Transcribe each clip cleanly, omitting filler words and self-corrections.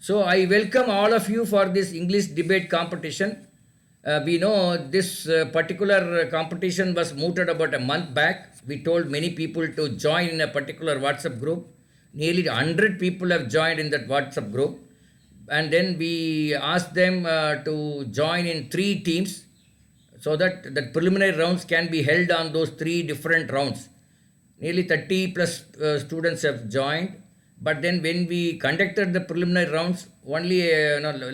So I welcome all of you for this English debate competition. We know this particular competition was mooted about a month back. We told many people to join in a particular WhatsApp group. Nearly 100 people have joined in that WhatsApp group. And then we asked them to join in 3 teams so that the preliminary rounds can be held on those 3 different rounds. Nearly 30 plus students have joined, but then when we conducted the preliminary rounds, only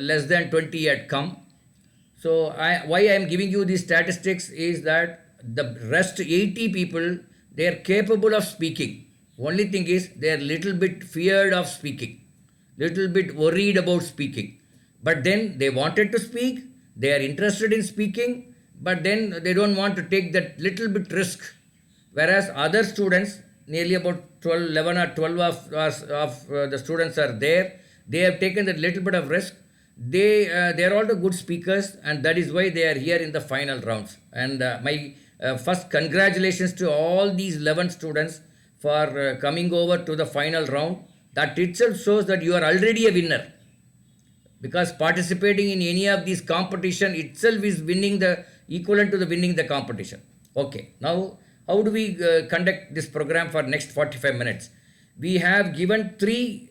less than 20 had come. So why I am giving you these statistics is that the rest 80 people, they are capable of speaking. Only thing is they are little bit feared of speaking, little bit worried about speaking. But then they wanted to speak, they are interested in speaking, but then they don't want to take that little bit risk. Whereas other students, nearly about 12, 11 or 12 of the students are there, they have taken that little bit of risk. They are all the good speakers, and that is why they are here in the final rounds. And my first congratulations to all these 11 students for coming over to the final round. That itself shows that you are already a winner, because participating in any of these competition itself is winning the equivalent to the winning the competition. Okay, now how do we conduct this program for next 45 minutes? We have given 3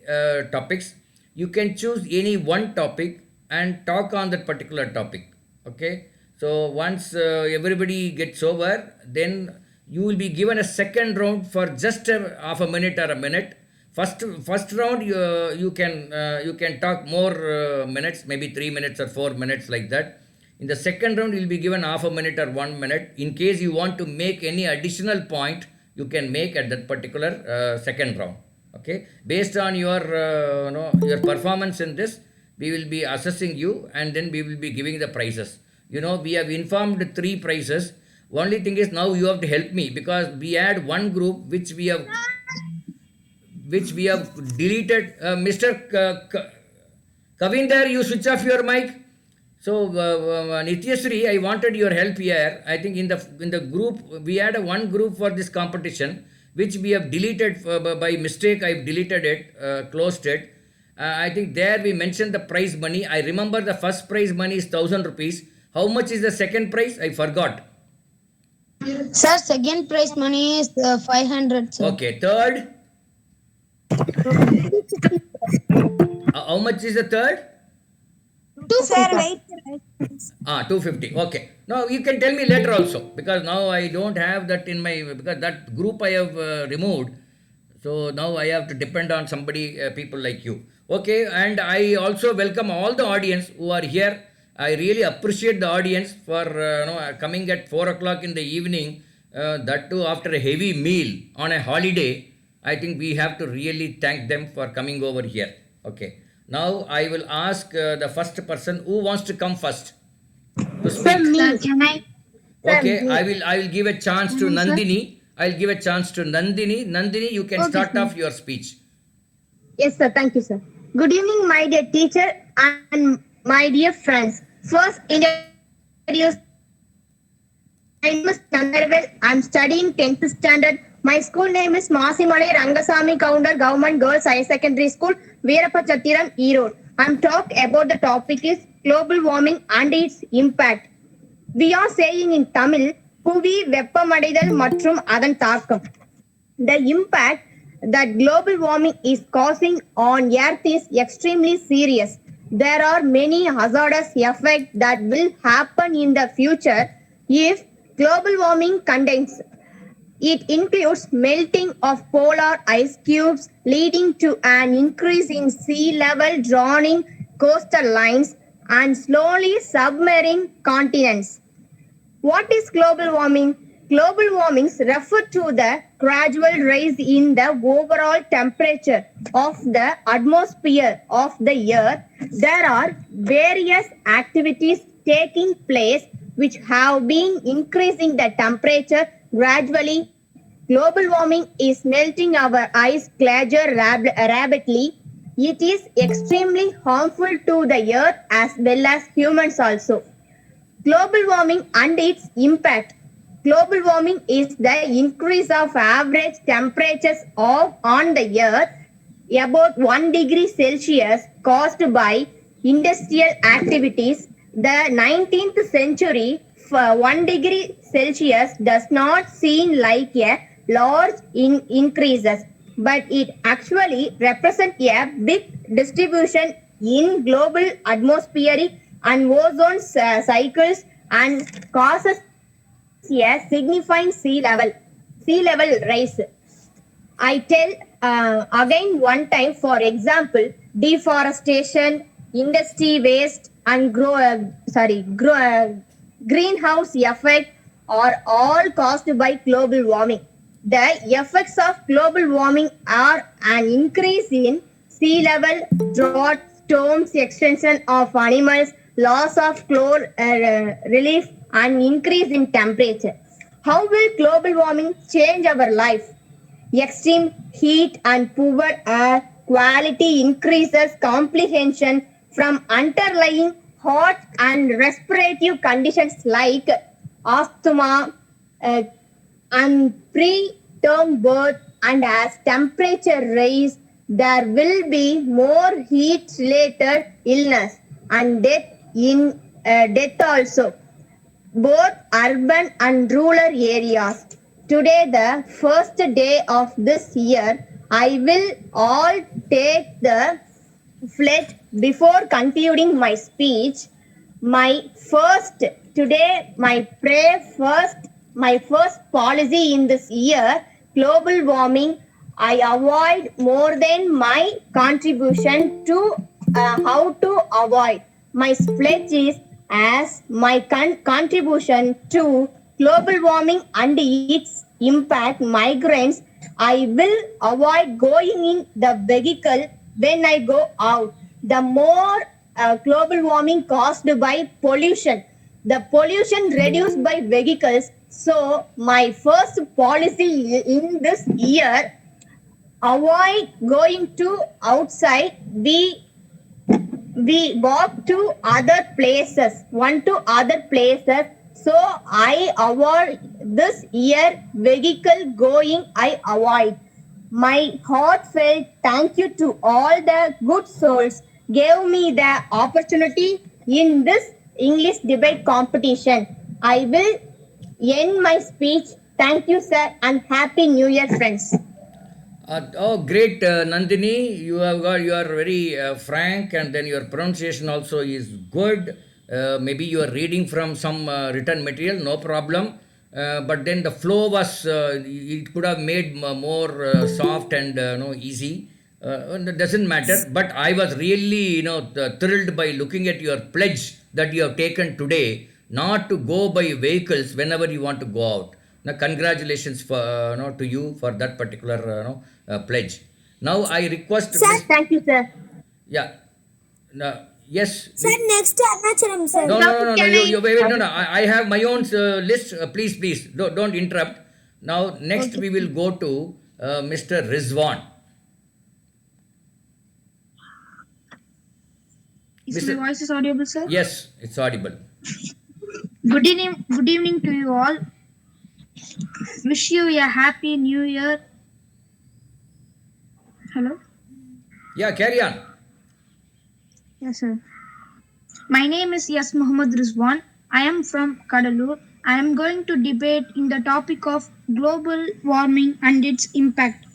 topics. You can choose any one topic and talk on that particular topic. Okay, so once everybody gets over, then you will be given a second round for just half a minute or a minute. First round you can talk more minutes, maybe 3 minutes or 4 minutes, like that. In the second round, you will be given half a minute or 1 minute. In case you want to make any additional point, you can make at that particular second round. Okay, based on your your performance in this, we will be assessing you, and then we will be giving the prizes. We have informed 3 prizes. Only thing is, now you have to help me, because we had one group which we have deleted. Mr. Kavinder, you switch off your mic. So Nityasri, I wanted your help here. I think in the group we had one group for this competition, which we have deleted by mistake. I've deleted it, closed it. I think there we mentioned the prize money. I remember the first prize money is 1,000 rupees. How much is the second prize? I forgot. Sir, second prize money is 500, sir. Okay, third. How much is the third? 250. 250. Okay. Now you can tell me later also, because now I don't have that in my, because that group I have removed. So now I have to depend on somebody, people like you. Okay. And I also welcome all the audience who are here. I really appreciate the audience for coming at 4 o'clock in the evening. That too after a heavy meal on a holiday. I think we have to really thank them for coming over here. Okay. Now I will ask the first person who wants to come first to speak. Sir, can I? Okay, I will give a chance to Nandini. I'll give a chance to Nandini. Nandini, you can start off your speech. Yes, sir. Thank you, sir. Good evening, my dear teacher and my dear friends. First, introduce. My name is Chandravel. I'm studying 10th standard. My school name is Masimale Rangasamy Counter Government Girls Higher Secondary School, Veerapachatiram, Erode. I'm talking about the topic is global warming and its impact. We are saying in Tamil, புவி வெப்பமடைதல் மற்றும் அதன் தாக்கம். The impact that global warming is causing on Earth is extremely serious. There are many hazardous effects that will happen in the future if global warming continues. It includes melting of polar ice cubes, leading to an increase in sea level, drowning coastal lines, and slowly submerging continents. What is global warming? Global warming refers to the gradual rise in the overall temperature of the atmosphere of the Earth. There are various activities taking place which have been increasing the temperature gradually. Global warming is melting our ice glacier rapidly. It is extremely harmful to the Earth as well as humans also. Global warming and its impact. Global warming is the increase of average temperatures on the Earth. about 1 degree Celsius caused by industrial activities. The 19th century, 1 degree Celsius does not seem like a large increases, but it actually represents a big distribution in global atmospheric and ozone cycles and causes a significant sea level rise. I tell again one time, for example, deforestation, industry waste, and greenhouse effect are all caused by global warming. The effects of global warming are an increase in sea level, drought, storms, extinction of animals, loss of relief, and increase in temperature. How will global warming change our life? Extreme heat and poor air quality increases complication from underlying heart and respiratory conditions like asthma and preterm birth. And as temperature rise, there will be more heat-related illness and death also, both urban and rural areas. Today, the first day of this year, I will all take the pledge before concluding my speech. My first policy in this year, global warming. I avoid more than my contribution to how to avoid. My pledge is as my contribution to global warming and its impact migrants. I will avoid going in the vehicle when I go out. The more global warming caused by pollution, the pollution reduced by vehicles. So my first policy in this year, avoid going to outside. We walk to other places, one to other places. So I avoid this year vehicle going. I avoid. My heartfelt thank you to all the good souls gave me the opportunity in this English debate competition. I will end my speech. Thank you, sir, and Happy New Year, friends. Oh, great, Nandini. You are very frank, and then your pronunciation also is good. Maybe you are reading from some written material, no problem. But then the flow was, it could have made more soft and no easy. It doesn't matter. But I was really, thrilled by looking at your pledge that you have taken today, not to go by vehicles whenever you want to go out. Now, congratulations for to you for that particular pledge. Now I request. Sir, thank you, sir. Yeah. No, yes. Sir, next Arnachalam, sir. No. You wait. No. I have my own list. Please. Don't interrupt. Now next we will go to Mr. Rizwan. Is my voice is audible, sir? Yes, it's audible. Good evening to you all. Wish you a happy new year. Hello? Yeah, carry on. Yes, sir. My name is Yas Muhammad Rizwan. I am from Kadalur. I am going to debate in the topic of global warming and its impact.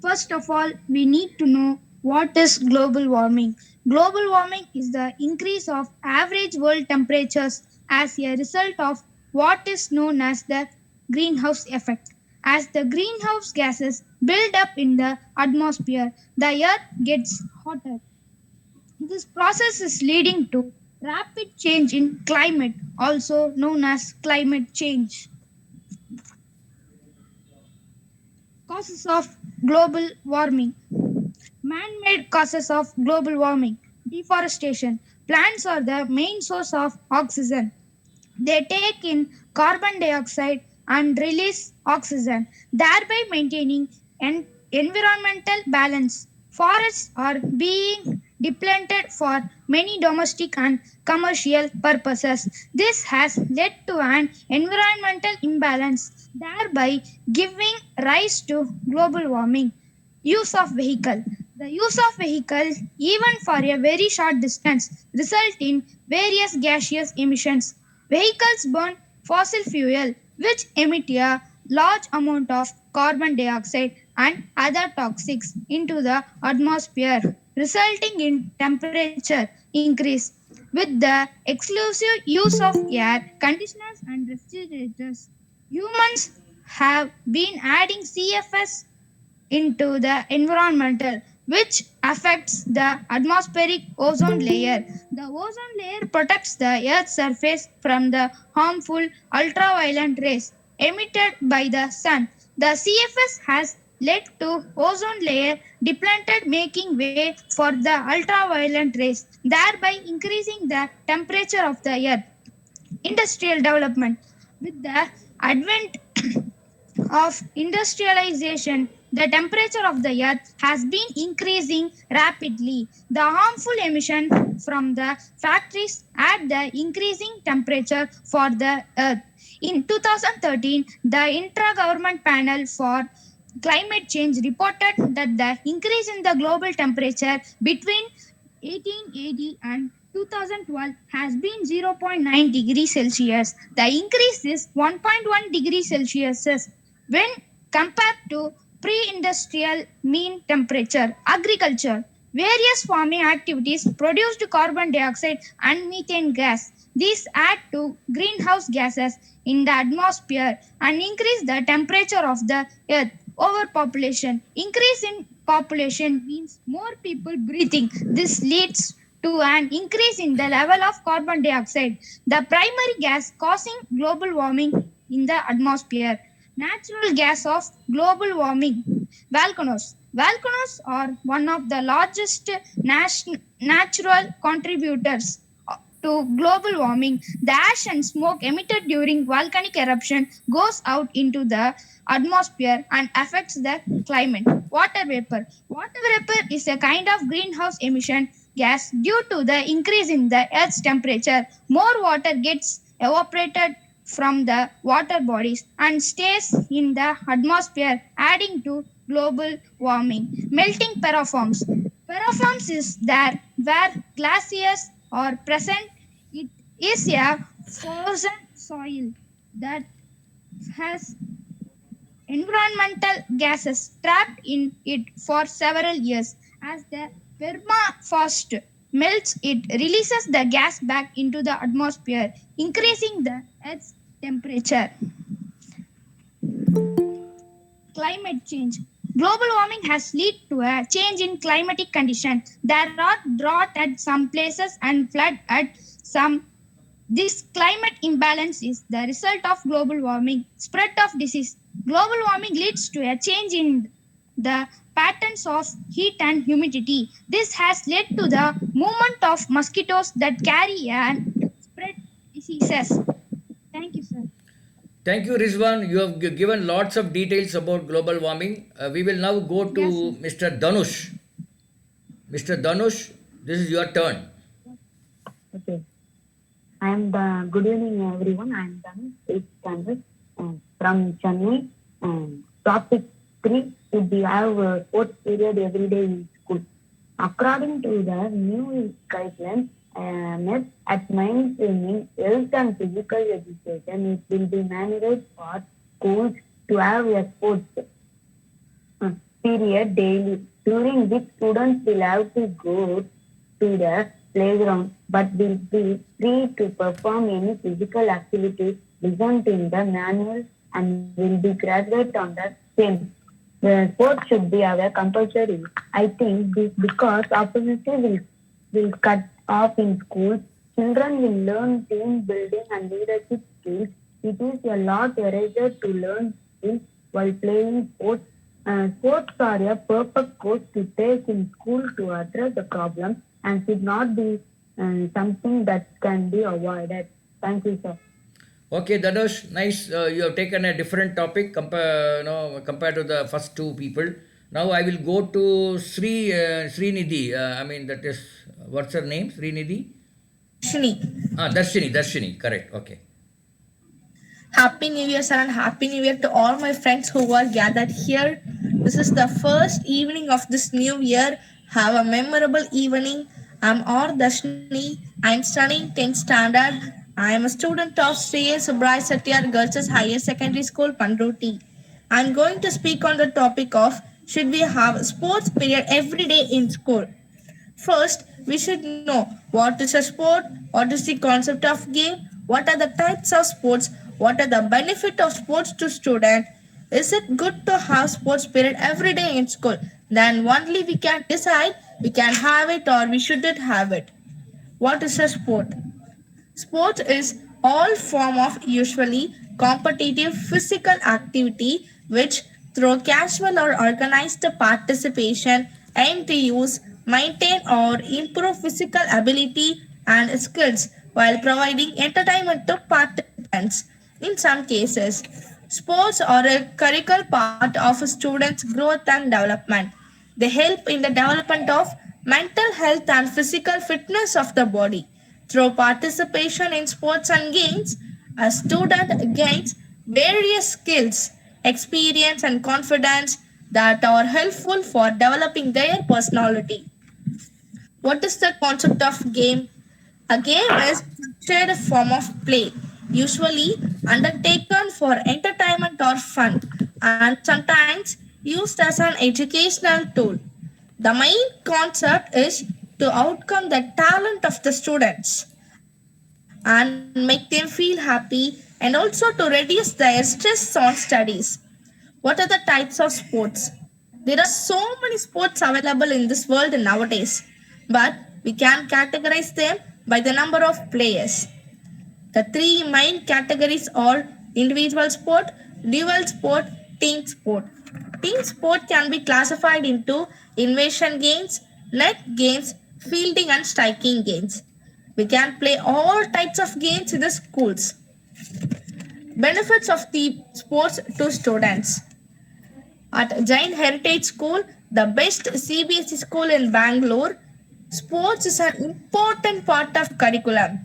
First of all, we need to know what is global warming. Global warming is the increase of average world temperatures as a result of what is known as the greenhouse effect. As the greenhouse gases build up in the atmosphere, the earth gets hotter. This process is leading to rapid change in climate, also known as climate change. Causes of global warming. Man-made causes of global warming. Deforestation. Plants are the main source of oxygen. They take in carbon dioxide and release oxygen, thereby maintaining an environmental balance. Forests are being depleted for many domestic and commercial purposes. This has led to an environmental imbalance, thereby giving rise to global warming. Use of vehicle. The use of vehicle, even for a very short distance, result in various gaseous emissions. Vehicles burn fossil fuel, which emit a large amount of carbon dioxide and other toxics into the atmosphere, resulting in temperature increase. With the exclusive use of air conditioners and refrigerators, humans have been adding CFS into the environmental, which affects the atmospheric ozone layer. The ozone layer protects the Earth's surface from the harmful ultraviolet rays emitted by the sun. The CFS has led to ozone layer depleted, making way for the ultraviolet rays, thereby increasing the temperature of the Earth. Industrial development. With the advent of industrialization, the temperature of the earth has been increasing rapidly. The harmful emission from the factories add the increasing temperature for the earth. In 2013, the Intra-Government Panel for Climate Change reported that the increase in the global temperature between 1880 and 2012 has been 0.9 degrees Celsius. The increase is 1.1 degrees Celsius when compared to pre-industrial mean temperature. Agriculture. Various farming activities produced carbon dioxide and methane gas. These add to greenhouse gases in the atmosphere and increase the temperature of the earth. Overpopulation. Increase in population means more people breathing. This leads to an increase in the level of carbon dioxide, the primary gas causing global warming in the atmosphere. Natural gas of global warming. Volcanoes. Volcanoes are one of the largest natural contributors to global warming. The ash and smoke emitted during volcanic eruption goes out into the atmosphere and affects the climate. Water vapor. Water vapor is a kind of greenhouse emission gas due to the increase in the earth's temperature. More water gets evaporated from the water bodies and stays in the atmosphere, adding to global warming. Melting permafrost. Permafrost is there where glaciers are present. It is a frozen soil that has environmental gases trapped in it for several years. As the permafrost melts, it releases the gas back into the atmosphere, increasing the Earth's temperature. Climate change. Global warming has led to a change in climatic conditions. There are drought at some places and flood at some. This climate imbalance is the result of global warming. Spread of disease. Global warming leads to a change in the patterns of heat and humidity. This has led to the movement of mosquitoes that carry and spread diseases. Thank you, sir. Thank you, Rizwan. You have given lots of details about global warming. We will now go to Yes, Mr. Danush. Mr. Danush, this is your turn. Okay. Good evening, everyone. I am Dhanush, 8th standard from Chennai. Topic 3 would be our sports period every day in school. According to the new guidelines, at mainstreaming health and physical education, it will be mandated for schools to have a sports period daily, during which students will have to go to the playground but will be free to perform any physical activity present in the manual and will be graded on the same. The sport should be compulsory. I think this because opportunity will cut off in schools. Children will learn team building and leadership skills. It is a lot easier to learn skills while playing sports. Sports are a perfect course to take in school to address the problem and should not be something that can be avoided. Thank you, sir. Okay, Danush, nice. You have taken a different topic compared to the first two people. Now I will go to Srinidhi. That is, what's her name? Srinidhi? Darshini. Darshini, correct. Okay. Happy New Year, sir, and Happy New Year to all my friends who are gathered here to This is the first evening of this new year. Have a memorable evening. I'm R. Dashni. I'm studying 10th standard. I am a student of Sri Subrai Satyar Girls Higher Secondary School, Pandroti. I'm going to speak on the topic of should we have sports period every day in school. First, we should know what is a sport, what is the concept of game, what are the types of sports, what are the benefit of sports to student. Is it good to have sports period every day in school? Then only we can decide we can have it or we shouldn't have it. What is a sport? Sports is all form of usually competitive physical activity which through casual or organized participation aim to use, maintain or improve physical ability and skills while providing entertainment to participants. In some cases, sports are a curricular part of a student's growth and development. They help in the development of mental health and physical fitness of the body. Through participation in sports and games, a student gains various skills, experience, and confidence that are helpful for developing their personality. What is the concept of game? A game is a structured form of play, usually undertaken for entertainment or fun, and sometimes used as an educational tool. The main concept is to outcome the talent of the students and make them feel happy and also to reduce their stress on studies. What are the types of sports? There are so many sports available in this world nowadays, but we can categorize them by the number of players. The three main categories are individual sport, dual sport, team sport. Team sport can be classified into invasion games, net games, fielding and striking games. We can play all types of games in the schools. Benefits of the sports to students. At Jain Heritage School, the best CBSE school in Bangalore, sports is an important part of curriculum.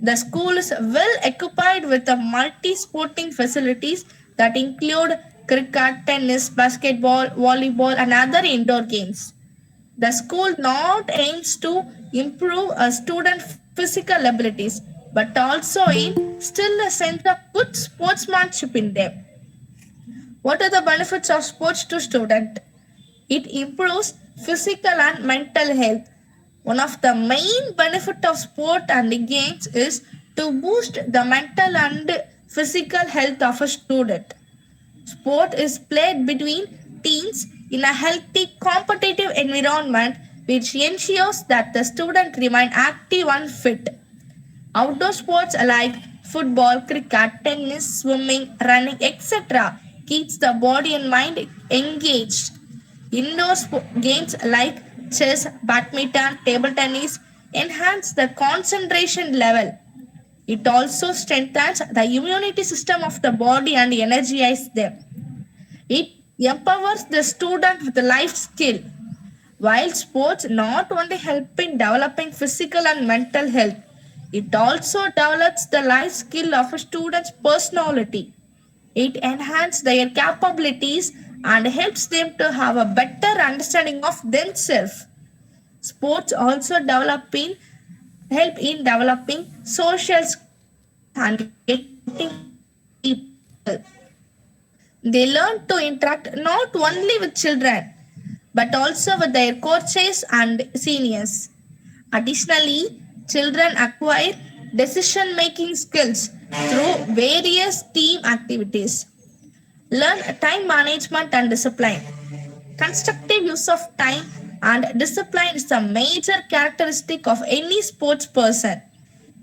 The school is well equipped with the multi-sporting facilities that include cricket, tennis, basketball, volleyball, and other indoor games. The school not aims to improve a student's physical abilities, but also instill a sense of good sportsmanship in them. What are the benefits of sports to student? It improves physical and mental health. One of the main benefit of sport and games is to boost the mental and physical health of a student. Sport is played between teams in a healthy competitive environment which ensures that the student remain active and fit. Outdoor sports like football, cricket, tennis, swimming, running, etc. keeps the body and mind engaged. Indoor games like chess, badminton, table tennis enhance the concentration level. It also strengthens the immunity system of the body and energizes them. It empowers the student with life skill. While sports not only help in developing physical and mental health, it also develops the life skill of a student's personality. It enhances their capabilities and helps them to have a better understanding of themselves. Sports also help in developing social skills and getting people. They learn to interact not only with children but also with their coaches and seniors. Additionally, children acquire decision making skills through various team activities. Learn time management and discipline. Constructive use of time and discipline is a major characteristic of any sports person.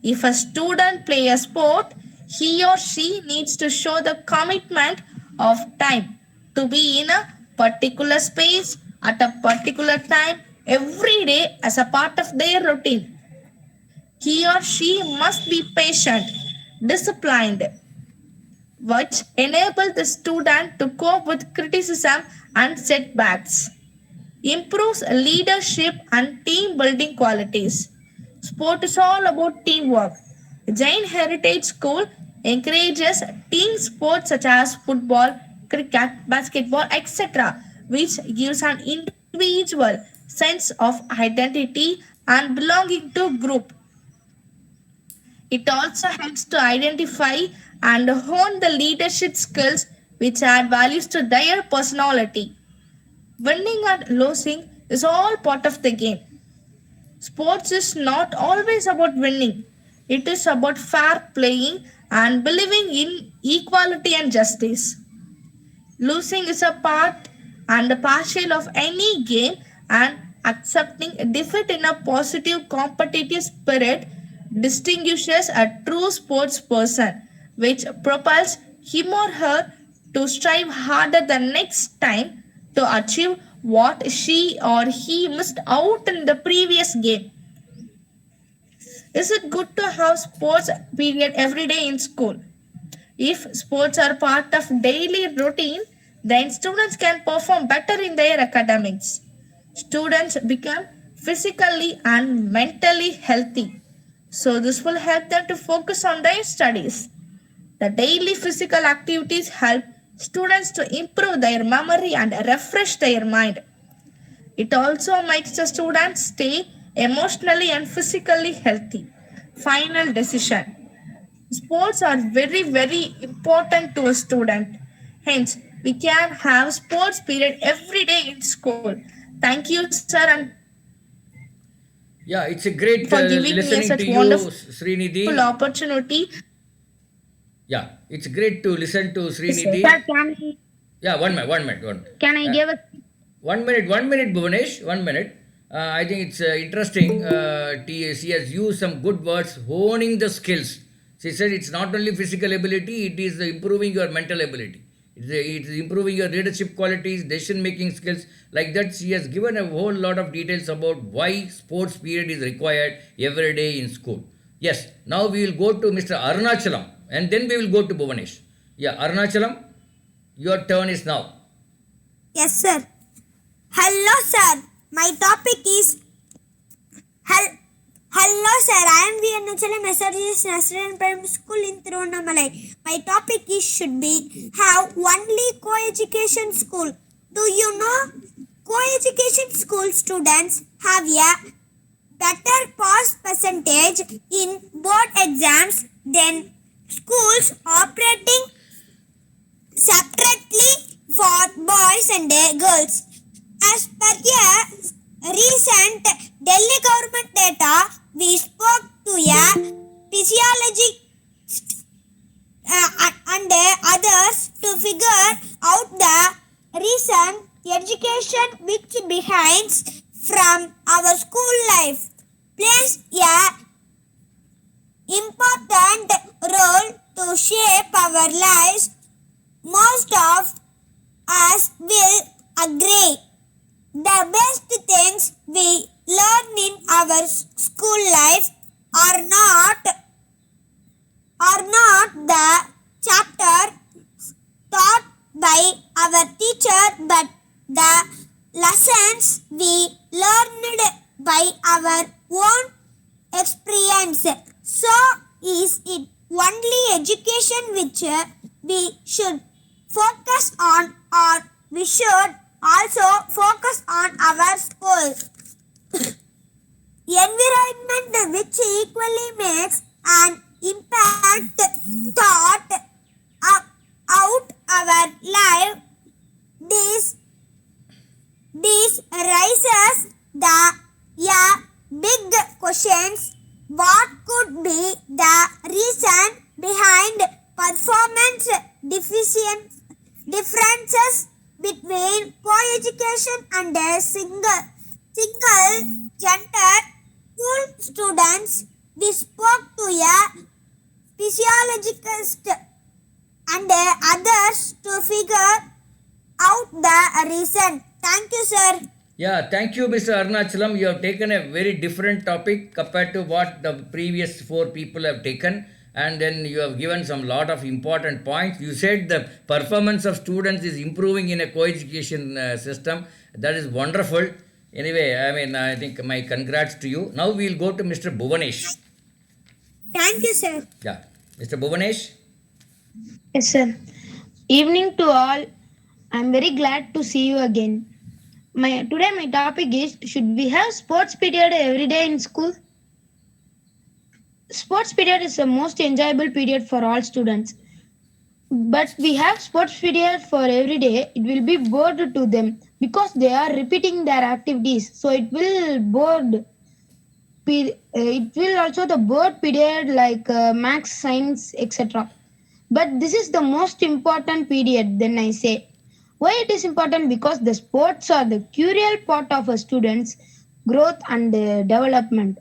If a student plays a sport, he or she needs to show the commitment of time to be in a particular space at a particular time every day as a part of their routine. He or she must be patient, disciplined, which enable the student to cope with criticism and setbacks. Improves leadership and team building qualities. Sport is all about teamwork. Jain Heritage School encourages team sports such as football, cricket, basketball, etc., which gives an individual sense of identity and belonging to group. It also helps to identify and hone the leadership skills which add values to their personality. Winning and losing is all part of the game. Sports is not always about winning. It is about fair playing and believing in equality and justice. Losing is a part and a partial of any game, and accepting defeat in a positive competitive spirit distinguishes a true sports person, which propels him or her to strive harder the next time to achieve what she or he missed out in the previous game. Is it good to have sports period every day in school? If sports are part of daily routine, then students can perform better in their academics. Students become physically and mentally healthy. So this will help them to focus on their studies. The daily physical activities help students to improve their memory and refresh their mind. It also makes the students stay emotionally and physically healthy. Final decision. Sports are very, very important to a student. Hence, we can have sports period every day in school. Thank you, sir, and Yeah, it's a great for giving me listening such to you, wonderful Srinidhi. opportunity. Yeah, it's great to listen to Srinidhi. Sir, Yeah, 1 minute. can I give a 1 minute, Bhuvanesh, 1 minute. I think it's interesting. She has used some good words, honing the skills. She said it's not only physical ability, it is improving your mental ability. It is improving your leadership qualities, decision making skills. Like that, she has given a whole lot of details about why sports period is required every day in school. Yes, now we will go to Mr. Arunachalam and then we will go to Bhuvanesh. Yeah, Arunachalam, your turn is now. Yes, sir. Hello, sir. My topic is Hello, sir. I am Viennachalam Messages Nasrian Primary School in Tiruvannamalai. My topic is should be have only co-education school. Do you know co-education school students have a better pass percentage in board exams than schools operating separately for boys and girls. As per a recent Delhi government data, we spoke to a physiologist and others to figure out the reason education which behinds from our school life plays a important role to shape our lives. Most of us will agree the best things we learn in our school life are not the chapter taught by our teacher, but the lessons we learned by our own experience. So is it only education which we should focus on, or we should also focus on our school environment which equally makes an impact thought out our life. This raises the big questions. What could be the reason behind performance differences between co-education and single gender school students? We spoke to a physiologist and others to figure out the reason. Thank you, sir. Yeah, thank you, Mr. Arunachalam. You have taken a very different topic compared to what the previous four people have taken. And then you have given some lot of important points. You said the performance of students is improving in a co-education system. That is wonderful. Anyway, I think my congrats to you. Now we will go to Mr. Bhuvanesh. Thank you, sir. Yeah, Mr. Bhuvanesh. Yes, sir. Evening to all. I'm very glad to see you again. Today my topic is, should we have sports period every day in school? Sports period is the most enjoyable period for all students. But we have sports period for every day, it will be bored to them because they are repeating their activities. So it will bored. It will also the board period like max, science, etc. But this is the most important period. Then I say, why it is important? Because the sports are the crucial part of a student's growth and development.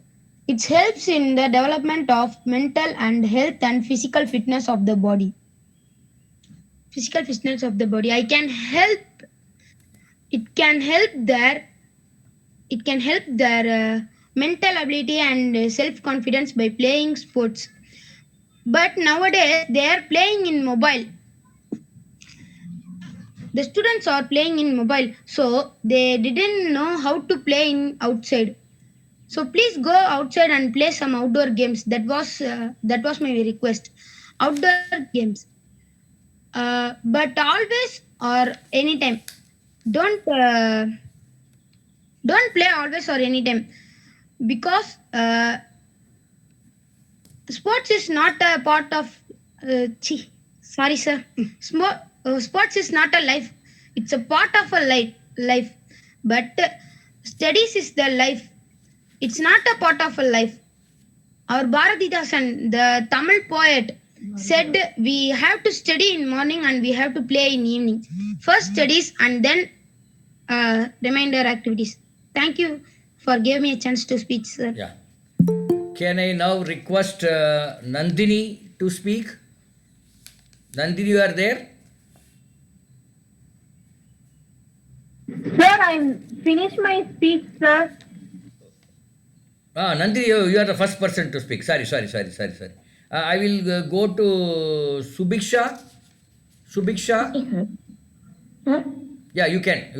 It helps in the development of mental and health and physical fitness of the body. Physical fitness of the body. I can help. It can help their. It can help their mental ability and self confidence by playing sports. But nowadays they are playing in mobile. The students are playing in mobile, so they didn't know how to play in outside. So please go outside and play some outdoor games. That was my request. Outdoor games, but always or anytime. Don't don't play always or anytime because sports is not a part of. Sorry, sir. Sports is not a life. It's a part of a life. But studies is the life. It's not a part of a life. Our Bharatidasan, the Tamil poet, said we have to study in morning and we have to play in evening. First studies and then remainder activities. Thank you for giving me a chance to speak, sir. Yeah. Can I now request Nandini to speak? Nandini, you are there? Sir, I'm finished my speech, sir. Nandini, you are the first person to speak. Sorry. I will go to Subiksha. Subiksha? Sir? Yeah, you can.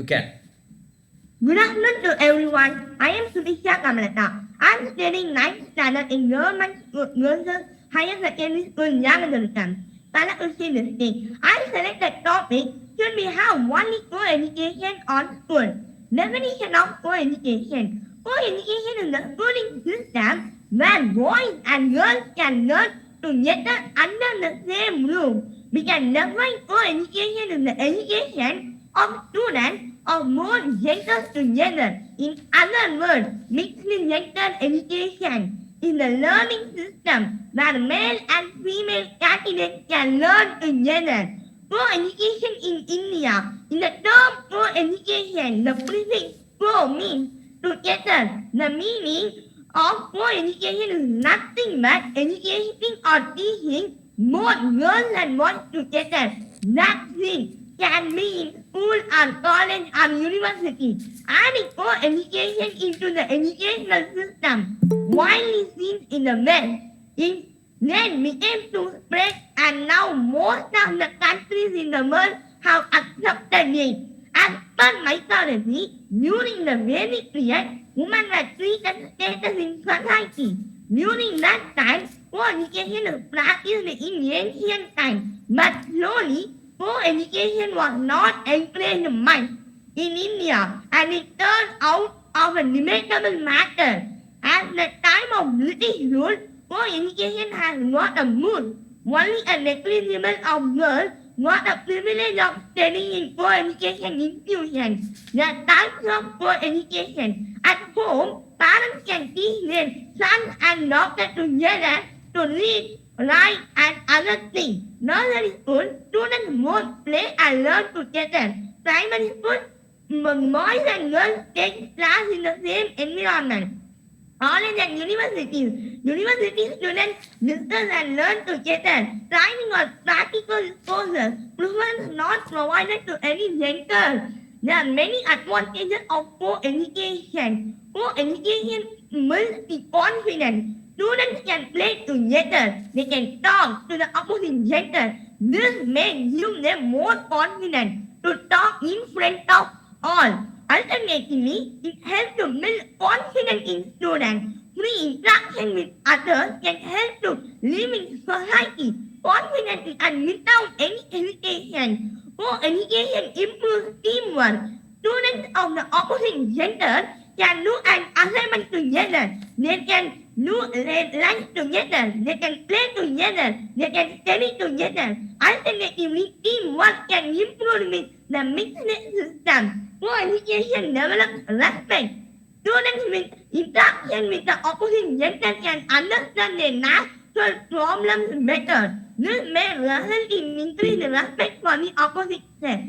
Good afternoon to everyone. I am Sudisha Kamalata. I am studying 9th standard in Government Girls Higher Secondary School in Yagadurutam, Kalakushi district. I selected topic, should we have only co-education on school? Definition of co-education. Co-education is the schooling system where boys and girls can learn together under the same roof. We can define co-education as the education of students of more genders together. In other words, mixed gender education is the learning system where male and female candidates can learn together. Co-education in India. In the term co-education, the prefix co means together. The meaning of co-education is nothing but educating or teaching both girls and boys together. That means can be in school or college or university. Adding co-education into the educational system widely seen in the West, it then began to spread and now most of the countries in the world have accepted it. As per mythology, during the Vedic period, women were treated status in society. During that time, co-education was practiced in ancient times, but slowly co-education was not encouraged much in India and it turned out of a debatable matter. At the time of British rule, co-education has not a mood. Only a negligible of girls got a privilege of studying in co-education institutions. There are types of co-education. At home, parents can teach their sons and daughters together to read, write, and other things. Nursery school, students both play and learn together. Primary school, boys and girls take class in the same environment. College and universities. University students discuss and learn together. Training or practical courses. Preference not provided to any gender. There are many advantages of co-education. Co-education builds the confidence. Students can play together. They can talk to the opposite gender. This makes them more confident to talk in front of all. Ultimately, it helps to build confidence in students. Free interaction with others can help to live in society confidently and without any hesitation. Co-education improves teamwork. Students of the opposite gender can do an assignment together. They can do lunch together. They can play together. They can study together. Alternatively, teamwork can improve with the mixed system. Co-education develops respect. Students with interaction with the opposite gender can understand their natural problems better. This may result in increased respect for the opposite sex.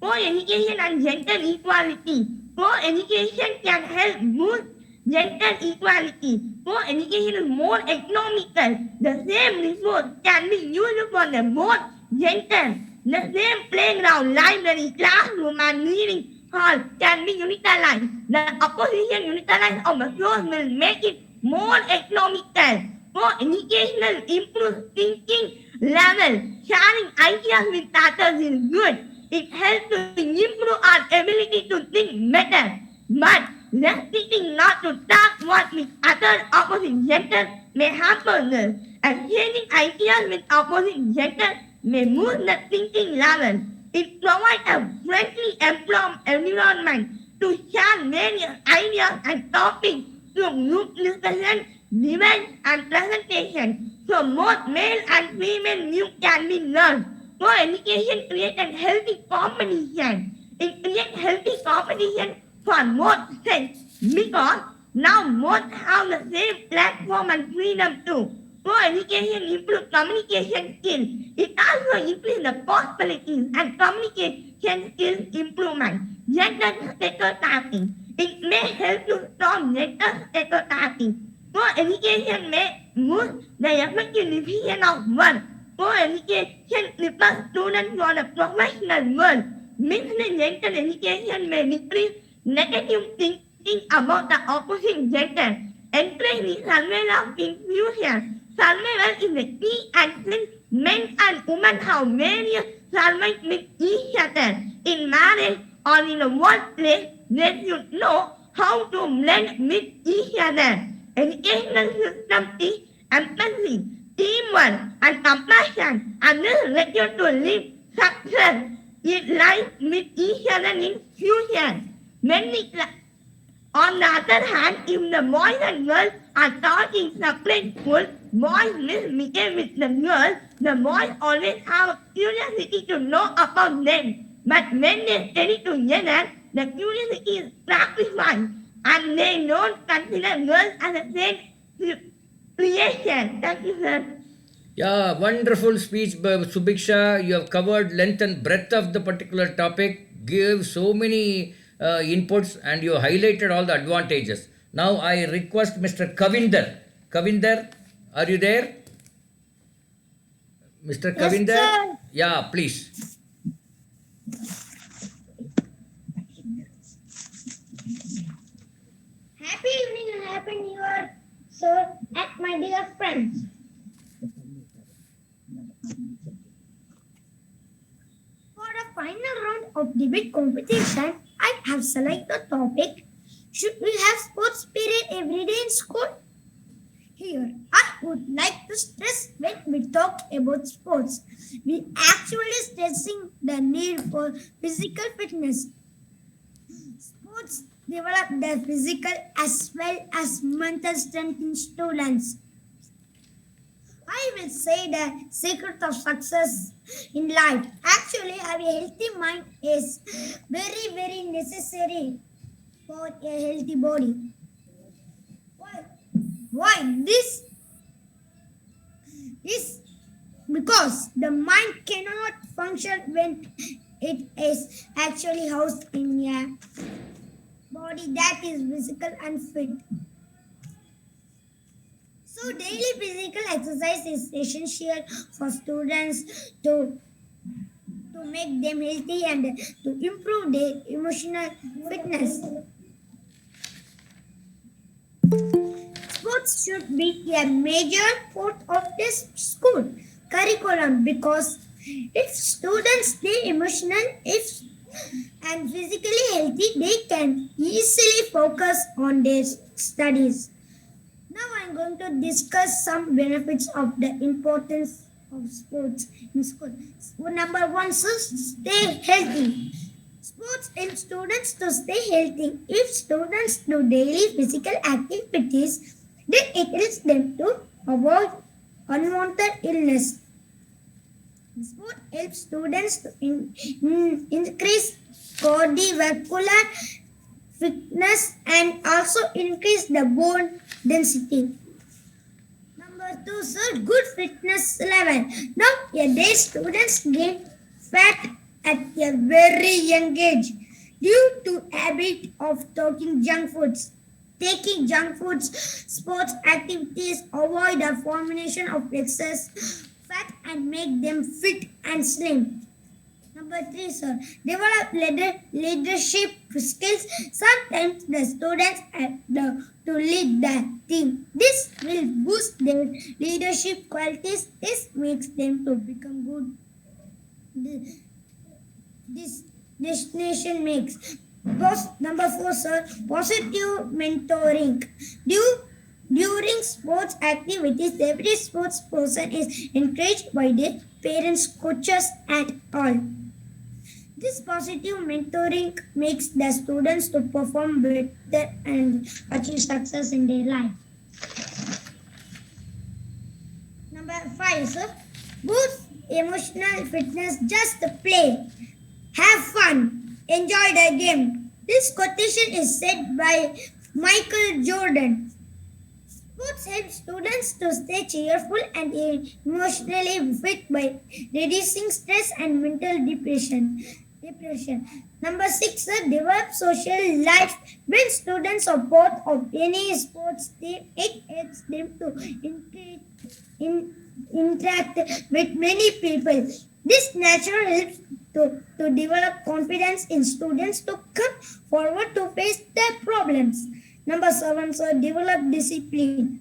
Co-education and gender equality. Co-education can help boost gender equality. Co-education is more economical. The same resource can be used for the both genders. The same playground, library, classroom, and reading hall can be utilized. The opposition utilized of the source will make it more economical. Co-educational improves thinking level. Sharing ideas with others is good. It helps to improve our ability to think better. But restricting not to talk what with other opposite gender may hamper this. And sharing ideas with opposite gender may move the thinking level. It provides a friendly environment to share various ideas and topics through group discussion, debate, and presentation. So both male and female views can be learned. So education creates a healthy competition. It creates healthy competition for both sexes because now both have the same platform and freedom too. So education improves communication skills. It also increases the possibilities and communication skills improvement. Gender stereotyping. It may help to stop gender stereotyping. So education may boost the effective division of work. So education prepares students for the professional world. Mixed gender education may decrease negative thinking about the opposite gender. Encouraging survival of confusion. Survival is the key, and since men and women have various survive with each other in marriage or in the workplace, they should know how to blend with each other. Educational system teach empathy, teamwork, and compassion, and this is required to live success in life with each other in future. When we on the other hand, if the boys and girls are taught in separate schools, boys misbehave with the girls, the boys always have curiosity to know about them. But when they study together, the curiosity is sacrificed and they don't consider girls as the same creation. Thank you, sir. Yeah, wonderful speech, Subiksha. You have covered length and breadth of the particular topic, gave so many inputs, and you highlighted all the advantages. Now I request Mr. Kavinder. Kavinder, are you there? Mr. Kavinder? sir. Yeah, please. Happy evening and happy new year, sir, and my dear friends. For the final round of debate competition, I have selected the topic: should we have sports period every day in school? Here, I would like to stress when we talk about sports, we actually stressing the need for physical fitness. Sports develop the physical as well as mental strength in students. I will say the secret of success in life. Actually, having a healthy mind is very, very necessary for a healthy body. Why? Why? This is because the mind cannot function when it is actually housed in a body that is physical and fit. So daily physical exercise is essential for students to make them healthy and to improve their emotional fitness. Sports should be a major part of this school curriculum because if students stay emotional if and physically healthy, they can easily focus on their studies. Now I'm going to discuss some benefits of the importance of sports in school. So number one, so stay healthy. Sports help students to stay healthy. If students do daily physical activities, then it helps them to avoid unwanted illness. Sport helps students to increase cardiovascular fitness and also increase the bone density. Number two, sir, good fitness level. Nowadays, students gain fat at a very young age due to habit of taking junk foods. Taking junk foods, sports activities avoid the formation of excess fat and make them fit and slim. Number three, sir, develop leadership skills. Sometimes the students have to lead the team. This will boost their leadership qualities. This makes them to become good. This destination makes. Number four, sir, positive mentoring. During sports activities, every sports person is encouraged by their parents, coaches, and all. This positive mentoring makes the students to perform better and achieve success in their life. Number five, sir, boost emotional fitness. Just play, have fun, enjoy the game. This quotation is said by Michael Jordan. Sports help students to stay cheerful and emotionally fit by reducing stress and mental depression. Number six, sir, develop social life. When students are part of any sports team, it helps them to interact with many people. This naturally helps to develop confidence in students to come forward to face their problems. Number seven, sir, develop discipline.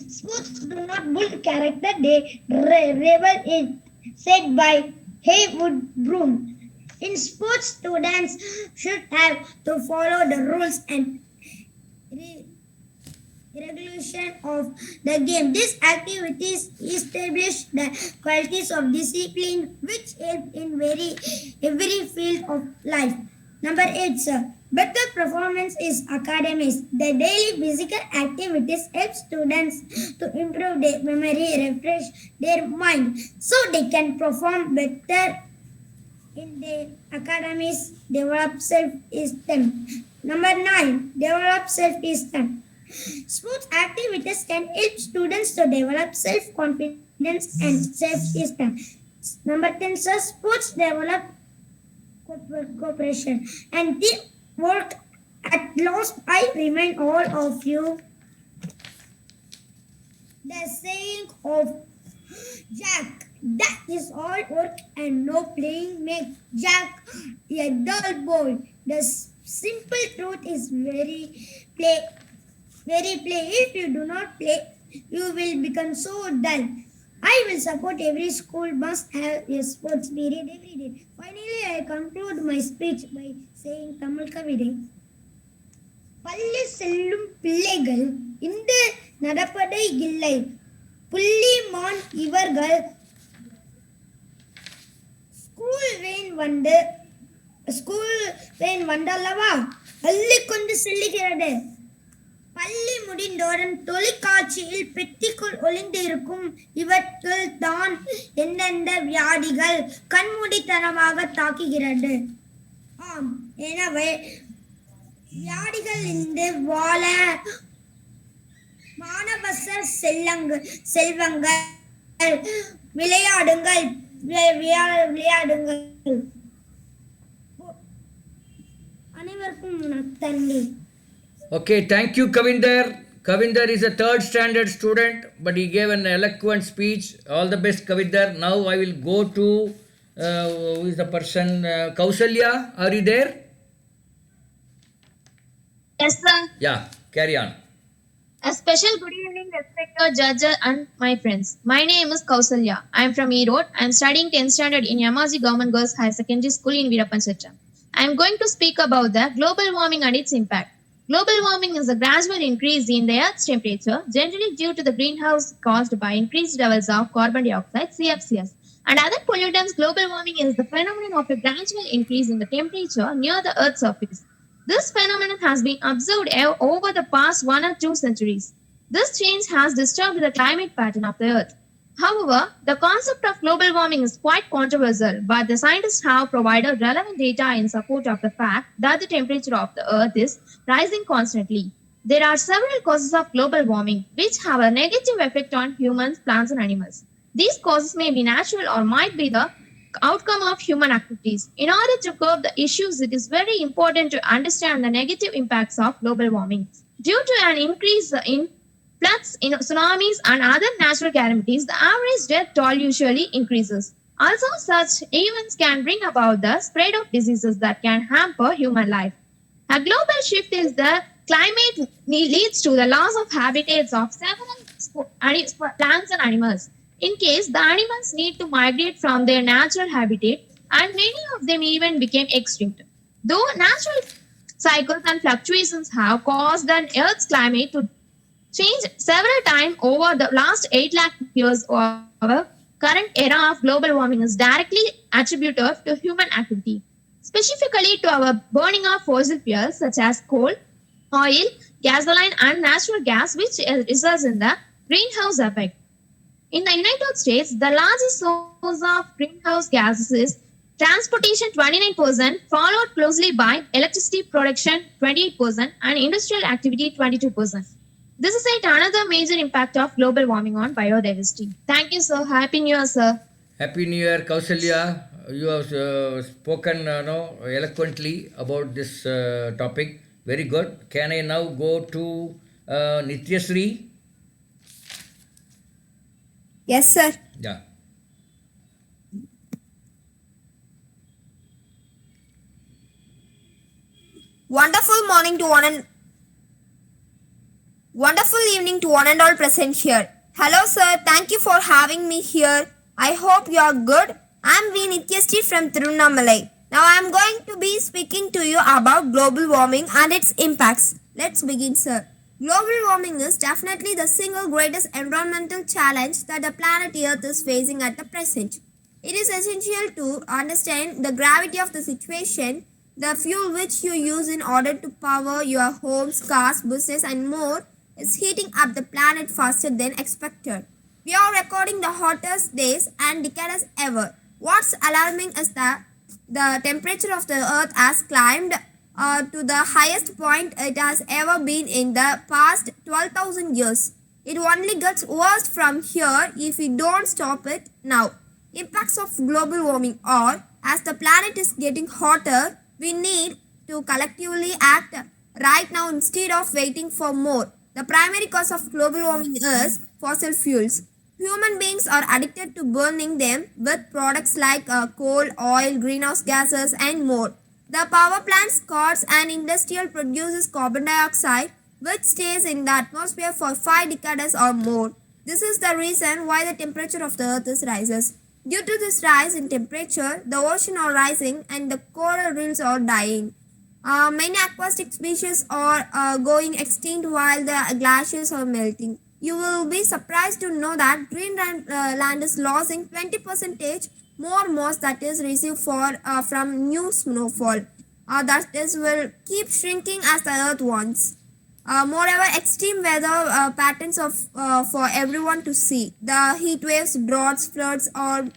Sports do not build character, they revel in, said by Haywood Broom. In sports, students should have to follow the rules and regulation of the game. These activities establish the qualities of discipline which help in every field of life. Number eight, sir, better performance is academics. The daily physical activities help students to improve their memory, refresh their mind, so they can perform better in their academics, develop self-esteem. Number nine, develop self-esteem. Sports activities can help students to develop self-confidence and self-esteem. Number 10, sir, sports develop cooperation and teamwork. At last, I remind all of you the saying of Jack, that is all work and no playing make Jack a dull boy. The simple truth is very play. If you do not play, you will become so dull. I will support every school must have a sports period every day. Finally, I conclude my speech by saying Tamil Kavidai. பள்ளி செல்லும் பிள்ளைகள் இந்த நடப்பதை இல்லை புள்ளிமான் இவர்கள் school van வந்தல்லவா அள்ளிக்கொண்டு செல்லுகிறது. பள்ளி முடிந்தோடன் தொலைக்காட்சியில் பெட்டிக்குள் ஒளிந்திருக்கும் இவற்றில் தான் எந்தெந்த வியாதிகள் கண்மூடித்தனமாக தாக்குகிறது. ஆம், எனவே வியாதிகள் இருந்து வாழ மாணவசர் செல்வங்கள் விளையாடுங்கள். அனைவருக்கும் நன்றி. Okay, thank you, Kavinder. Kavinder is a third standard student, but he gave an eloquent speech. All the best, Kavinder. Now I will go to who is the person? Kausalya, are you there? Yes, sir. Yeah, carry on. A special good evening, respected judges and my friends. My name is Kausalya. I am from Erode. I am studying 10th standard in Yamaji Government Girls High Secondary School in Veerapanchatra. I am going to speak about the global warming and its impact. Global warming is a gradual increase in the Earth's temperature, generally due to the greenhouse caused by increased levels of carbon dioxide (CFCs) and other pollutants. Global warming is the phenomenon of a gradual increase in the temperature near the Earth's surface. This phenomenon has been observed over the past 1 or 2 centuries. This change has disturbed the climate pattern of the Earth. However, the concept of global warming is quite controversial, but the scientists have provided relevant data in support of the fact that the temperature of the Earth is rising constantly. There are several causes of global warming which have a negative effect on humans, plants, and animals. These causes may be natural or might be the outcome of human activities. In order to curb the issues, it is very important to understand the negative impacts of global warming. Due to an increase in floods, in tsunamis, and other natural calamities, the average death toll usually increases. Also, such events can bring about the spread of diseases that can hamper human life. A global shift in the climate leads to the loss of habitats of several plants and animals. In case the animals need to migrate from their natural habitat, and many of them even became extinct. Though natural cycles and fluctuations have caused the Earth's climate to change several times over the last 8 lakh years, our current era of global warming is directly attributed to human activity, specifically to our burning of fossil fuels such as coal, oil, gasoline, and natural gas, which results in the greenhouse effect. In the United States, the largest source of greenhouse gases is transportation 29%, followed closely by electricity production 28%, and industrial activity 22%. This is yet another major impact of global warming on biodiversity. Thank you, sir. Happy New Year, sir. Happy New Year, Kausalya. You have spoken eloquently about this topic. Very good. Can I now go to Nityasri? Yes, sir. Yeah. Wonderful morning to one and wonderful evening to one and all present here. Hello, sir. Thank you for having me here. I hope you are good. I'm V. Nityasri from Tirunnamalai. Now I am going to be speaking to you about global warming and its impacts. Let's begin, sir. Global warming is definitely the single greatest environmental challenge that the planet Earth is facing at the present. It is essential to understand the gravity of the situation. The fuel which you use in order to power your homes, cars, buses, and more is heating up the planet faster than expected. We are recording the hottest days and decades ever. What's alarming is that the temperature of the Earth has climbed to the highest point it has ever been in the past 12,000 years. It only gets worse from here if we don't stop it now. Impacts of global warming are, as the planet is getting hotter, we need to collectively act right now instead of waiting for more. The primary cause of global warming is fossil fuels. Human beings are addicted to burning them with products like coal, oil, greenhouse gases, and more. The power plants, cars, and industrial produces carbon dioxide, which stays in the atmosphere for 5 decades or more. This is the reason why the temperature of the Earth rises. Due to this rise in temperature, the oceans are rising and the coral reefs are dying. Many aquatic species are going extinct while the glaciers are melting. You will be surprised to know that Greenland land is losing 20% more moss that is received from new snowfall. That is will keep shrinking as the Earth wants. Moreover, extreme weather patterns of for everyone to see. The heat waves, droughts, floods are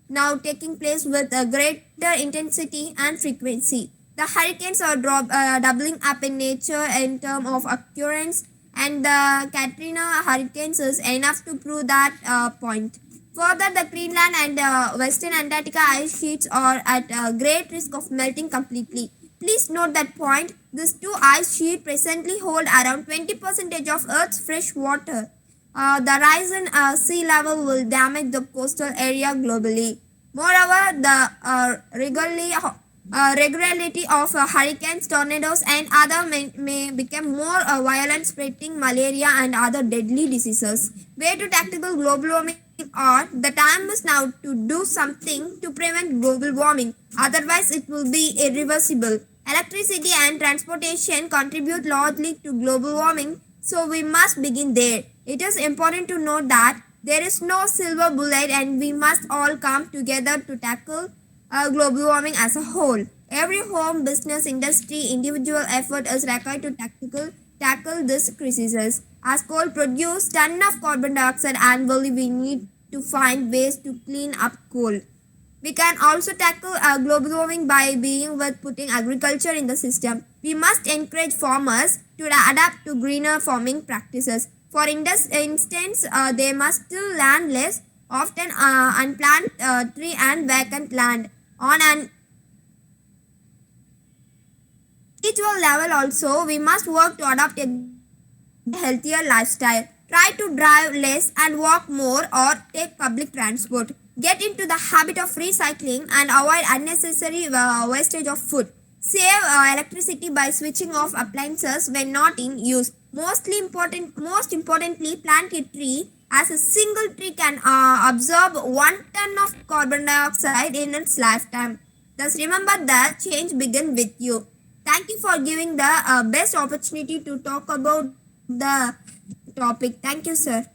now taking place with a greater intensity and frequency. The hurricanes are doubling up in nature in terms of occurrence, and the Katrina hurricanes is enough to prove that point. Further, the Greenland and Western Antarctica ice sheets are at great risk of melting completely. Please note that point. These two ice sheets presently hold around 20% of Earth's fresh water. The rise in sea level will damage the coastal area globally. Moreover, the regularity of hurricanes, tornadoes, and other may become more violent, spreading malaria and other deadly diseases. Way to tactical global warming are the time is now to do something to prevent global warming. Otherwise, it will be irreversible. Electricity and transportation contribute largely to global warming, so we must begin there. It is important to note that there is no silver bullet and we must all come together to tackle global warming as a whole. Every home, business, industry, individual effort is required to tackle this crisis. As coal produces ton of carbon dioxide annually, we need to find ways to clean up coal. We can also tackle global warming by being with putting agriculture in the system. We must encourage farmers to adapt to greener farming practices. For instance, they must still land less, often unplanted tree and vacant land. On an individual level also, we must work to adopt a healthier lifestyle. Try to drive less and walk more or take public transport. Get into the habit of recycling and avoid unnecessary wastage of food. Save electricity by switching off appliances when not in use. Most importantly, plant a tree, as a single tree can absorb 1 ton of carbon dioxide in its lifetime. Thus, remember that change begins with you. Thank you for giving the best opportunity to talk about the topic. Thank you, sir.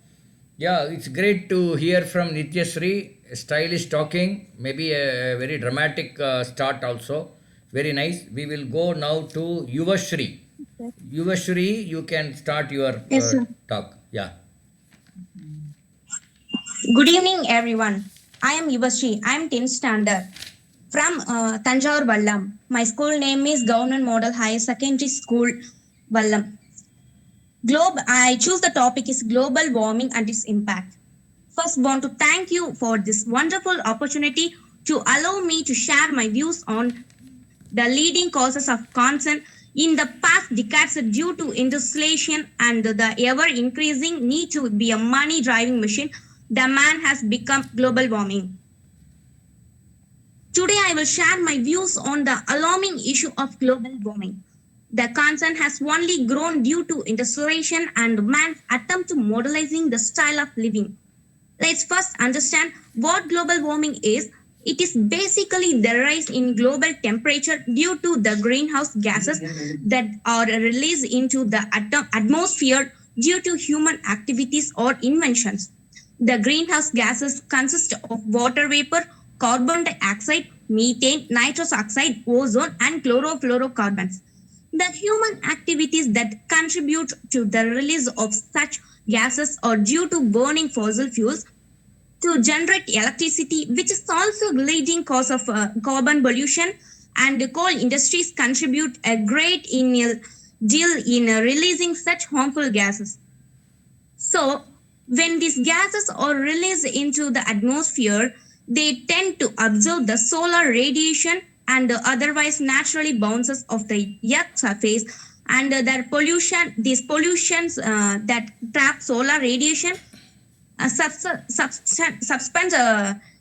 Yeah, it's great to hear from Nityasri. Stylish talking, maybe a very dramatic start also. Very nice. We will go now to Yuvashri. Yuvashri, you can start your Yes, sir. talk. Yeah. Good evening, everyone. I am Yuvashri. I am 10th standard from Tanjore Vallam. My school name is Government Model Higher Secondary School, Vallam. I choose the topic is global warming and its impact. First, want to thank you for this wonderful opportunity to allow me to share my views on the leading causes of concern in the past decades due to industrialization and the ever-increasing need to be a money-driving machine. The man has become global warming. Today, I will share my views on the alarming issue of global warming. The concern has only grown due to industrialization and man's attempt to modernizing the style of living. Let's first understand what global warming is. It is basically the rise in global temperature due to the greenhouse gases that are released into the atmosphere due to human activities or inventions. The greenhouse gases consist of water vapor, carbon dioxide, methane, nitrous oxide, ozone, and chlorofluorocarbons. The human activities that contribute to the release of such gases are due to burning fossil fuels to generate electricity, which is also the leading cause of carbon pollution, and the coal industries contribute a great deal in releasing such harmful gases. So, when these gases are released into the atmosphere, they tend to absorb the solar radiation and otherwise naturally bounces off the Earth's surface, and these pollutions that trap solar radiation suspends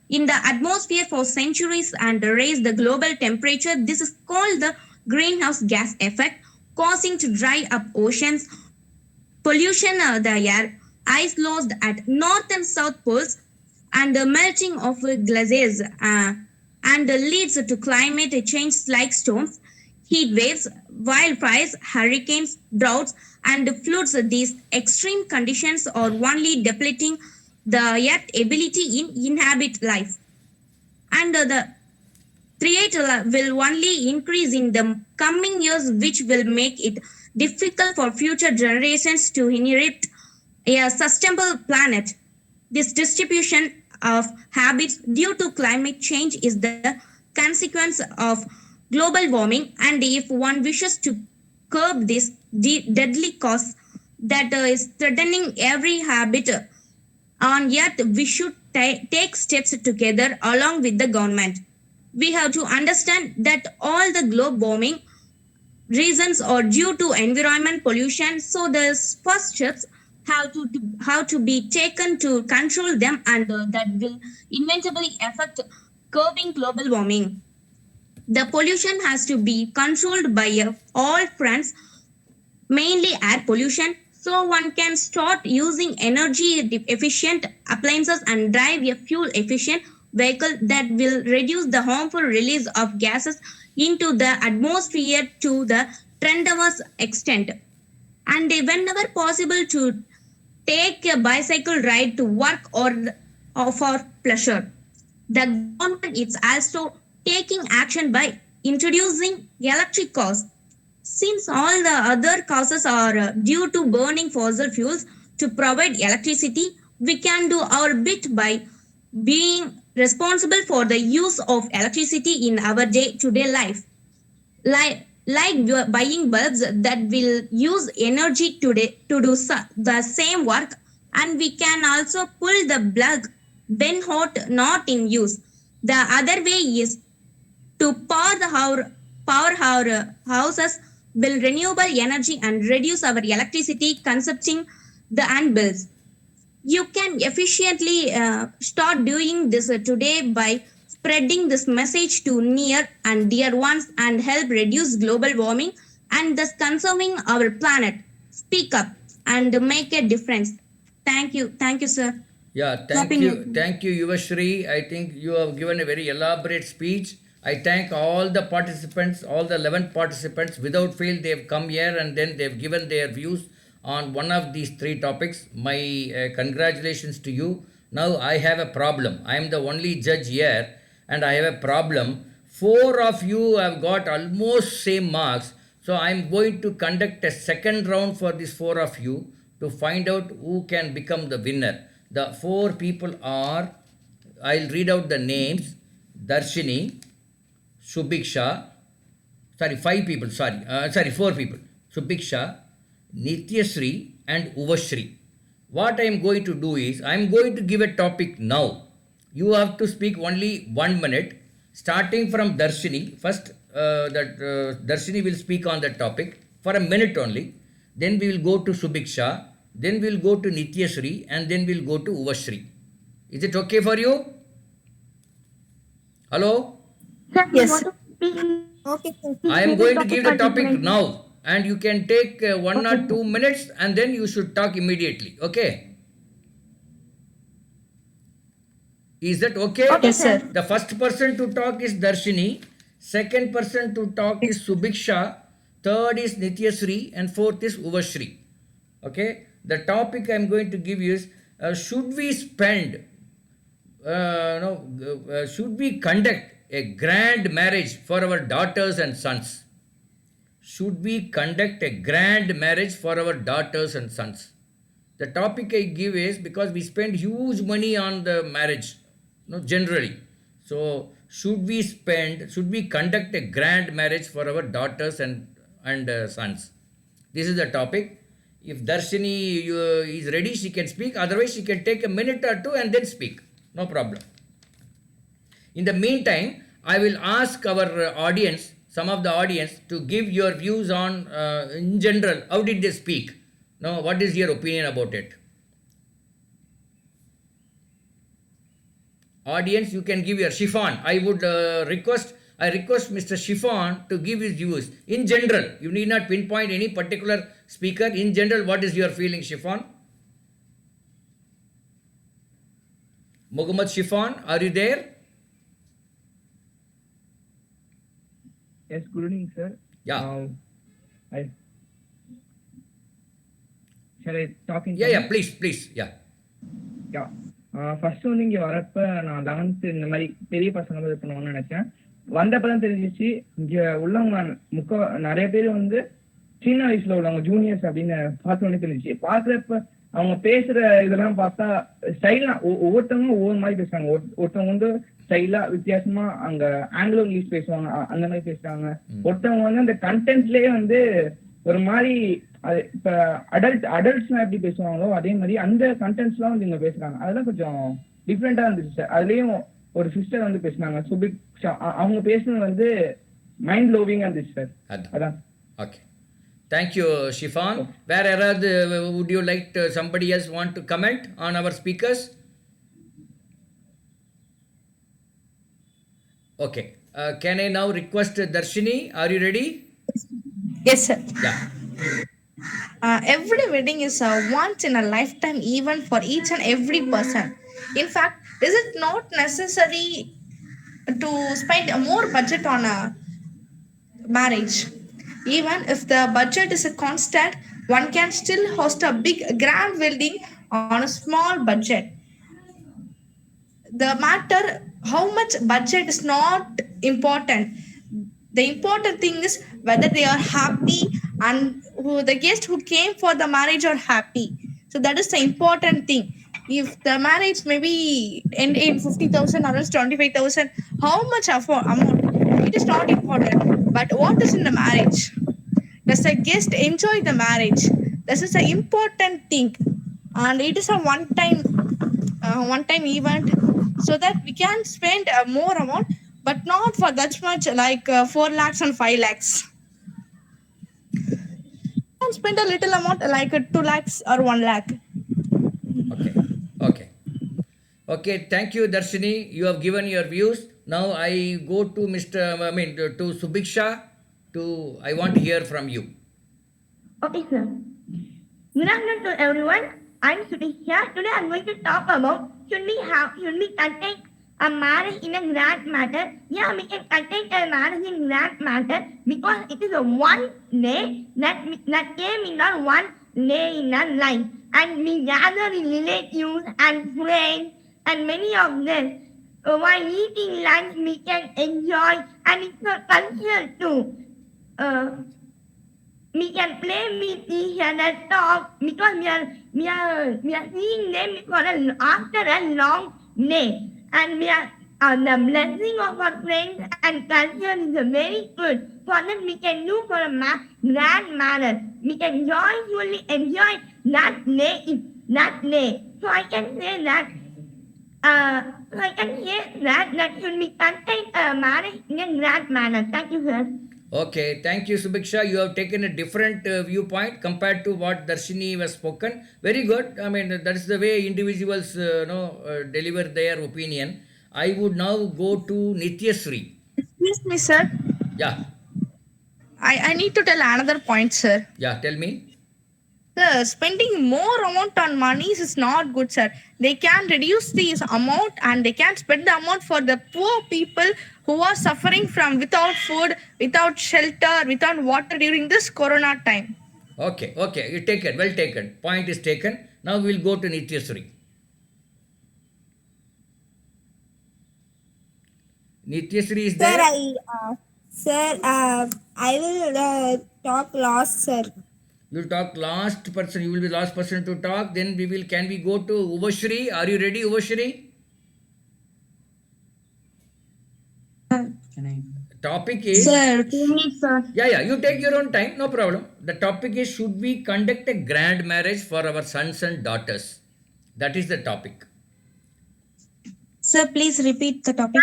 in the atmosphere for centuries and raise the global temperature. This is called the greenhouse gas effect, causing to dry up oceans, pollution the air, ice lost at north and south poles, and the melting of glaciers, and leads to climate change like storms, heat waves, wildfires, hurricanes, droughts, and floods. These extreme conditions are only depleting the Earth's ability in inhabit life, and the threat will only increase in the coming years, which will make it difficult for future generations to inherit a sustainable planet. This distribution of habits due to climate change is the consequence of global warming, and if one wishes to curb this deadly cause that is threatening every habit on Earth, we should take steps together along with the government. We have to understand that all the global warming reasons are due to environment pollution, so the first steps how to be taken to control them, and that will inevitably affect curbing global warming. The pollution has to be controlled by all fronts, mainly air pollution, so one can start using energy efficient appliances and drive a fuel efficient vehicle that will reduce the harmful release of gases into the atmosphere to the tremendous extent. And whenever possible to take a bicycle ride to work or for pleasure. The government is also taking action by introducing electric cars. Since all the other causes are due to burning fossil fuels to provide electricity, we can do our bit by being responsible for the use of electricity in our day-to-day life. Like buying bulbs that will use energy today to do the same work, and we can also pull the plug when not in use. The other way is to power our houses with renewable energy and reduce our electricity consumption and bills. You can efficiently start doing this today by spreading this message to near and dear ones and help reduce global warming and thus conserving our planet. Speak up and make a difference. Thank you, sir. Yeah, thank you, Yuvashri. I think you have given a very elaborate speech. I thank all the participants, all the 11 participants. Without fail, they have come here and then they have given their views on one of these 3 topics. My congratulations to you. Now I have a problem. I am the only judge here and I have a problem. 4 of you have got almost same marks. So I am going to conduct a second round for these 4 of you to find out who can become the winner. The 4 people are, I'll read out the names: Darshini, Subiksha, 4 people. Subiksha, Nityasri and Uvashri. What I am going to do is, I am going to give a topic now. You have to speak only 1 minute, starting from Darshini. First, Darshini will speak on the topic for a minute only. Then we will go to Subiksha. Then we will go to Nityasri. And then we will go to Uvashri. Is it okay for you? Hello? Yes. Okay, sir. I am going to give the topic now. And you can take 1 or 2 minutes and then you should talk immediately. Okay? Is that okay? Yes, sir. The first person to talk is Darshini. Second person to talk is Subiksha. Third is Nityasri. And fourth is Uvashri. Okay? The topic I am going to give you is, should we should we conduct a grand marriage for our daughters and sons? Should we conduct a grand marriage for our daughters and sons? The topic I give is because we spend huge money on the marriage, generally. So, should we conduct a grand marriage for our daughters and sons? This is the topic. If Darshini is ready, she can speak. Otherwise, she can take a minute or 2 and then speak. No problem. In the meantime, I will ask our audience, some of the audience, to give your views on, in general, how did they speak? Now, what is your opinion about it? Audience, you can give your Chiffon. I request Mr. Chiffon to give his views. In general, you need not pinpoint any particular speaker. In general, what is your feeling, Chiffon? Muhammad Chiffon, are you there? Yes, good evening, sir. Yeah. Shall I talk in Yeah, please. Yeah. First வந்து இங்க வரப்ப நான் 11th இந்த மாதிரி பெரிய பசங்க இது பண்ணுவாங்கன்னு நினைச்சேன். வந்தப்பதான் தெரிஞ்சிச்சு இங்க உள்ளவங்க நிறைய பேர் வந்து சின்ன வயசுல உள்ளவங்க ஜூனியர்ஸ் அப்படின்னு பார்த்தோன்னே தெரிஞ்சிச்சு. பாக்குறப்ப அவங்க பேசுற இதெல்லாம் பார்த்தா ஸ்டைலா ஒவ்வொருத்தவங்க ஒவ்வொரு மாதிரி பேசுறாங்க. ஒருத்தவங்க வந்து ஸ்டைலா வித்தியாசமா அங்க ஆங்கிலோ இங்கிலீஷ் பேசுவாங்க, அந்த மாதிரி பேசுறாங்க. ஒருத்தவங்க வந்து அந்த கண்டென்ட்லயே வந்து ஒரு மாதிரி இப்ப அடல்ட்ஸ்லாம் எப்படி பேசுவாங்களோ அதே மாதிரி அந்த கண்டென்ட்ஸ் எல்லாம் வந்து இங்க பேசுறாங்க. அதெல்லாம் கொஞ்சம் டிஃப்ரெண்டா இருந்துச்சு சார். அதுலயும் ஒரு சிஸ்டர் வந்து பேசினாங்க, சுபிக்ஷா. அவங்க பேசுனது வந்து மைண்ட் ப்ளோவிங்கா இருந்துச்சு சார். அதான். Okay, thank you chiffon. வேற யாராவது would you like to, somebody else want to comment on our speakers? Okay, can I now request Darshini? Are you ready? Yes, sir. Yeah. Every wedding is a once in a lifetime event for each and every person. In fact, is it not necessary to spend more budget on marriage. Even if the budget is a constant, one can still host a big grand wedding on a small budget. The matter how much budget is not important. The important thing is whether they are happy and who the guests who came for the marriage are happy. So that is the important thing. If the marriage maybe end in 50,000 or else 25,000, how much amount? It is not important. But what is in the marriage? Does the guest enjoy the marriage? This is an important thing, and it is a one-time event, so that we can spend more amount, but not for that much like 4 lakhs and 5 lakhs. We can spend a little amount like 2 lakhs or 1 lakh. Okay, thank you, Darshini. You have given your views. Now I go to to Subiksha. I want to hear from you. Okay, sir. Good afternoon to everyone. I'm Sudhishya. Today I'm going to talk about should we conduct a marriage in a grand matter? Yeah, we can conduct a marriage in grand matter because it is a one day that came in our one day in our life, and we gather in relatives and friends and many of them. While eating lunch, we can enjoy, and it's a culture too. We can play with each other, talk, because we are seeing them after a long day, and we are the blessing of our friends and culture is very good. For that we can do for a grand manner. We can joyfully enjoy that day. So I can say that. That should be conducted marriage in a grand manner. Thank you, sir. Okay, thank you, Subiksha. You have taken a different viewpoint compared to what Darshini was spoken. Very good. I mean, that is the way individuals deliver their opinion. I would now go to Nityasri. Excuse me, sir. Yeah. I need to tell another point, sir. Yeah, tell me. Sir, spending more amount on monies is not good, sir. They can reduce this amount and they can spend the amount for the poor people who are suffering from without food, without shelter, without water during this corona time. Okay, you taken, well taken. Point is taken. Now we will go to Nityasri. Nityasri is there? I will talk last, sir. You will talk last person. You will be last person to talk. Then can we go to Uvashri? Are you ready, Uvashri? Topic is... Sir, 2 minutes, sir. Yeah, you take your own time. No problem. The topic is, should we conduct a grand marriage for our sons and daughters? That is the topic. Sir, please repeat the topic.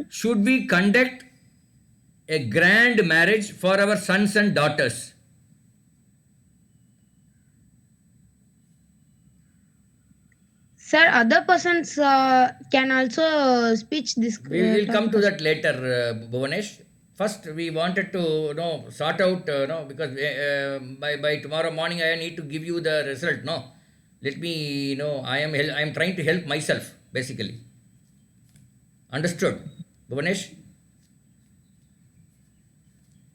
Should we conduct a grand marriage for our sons and daughters? Sir, other persons can also speak this. We will come to that later, Bhuvanesh. First, we wanted to sort out because by tomorrow morning I need to give you the result. No, let me I am trying to help myself basically. Understood, Bhuvanesh?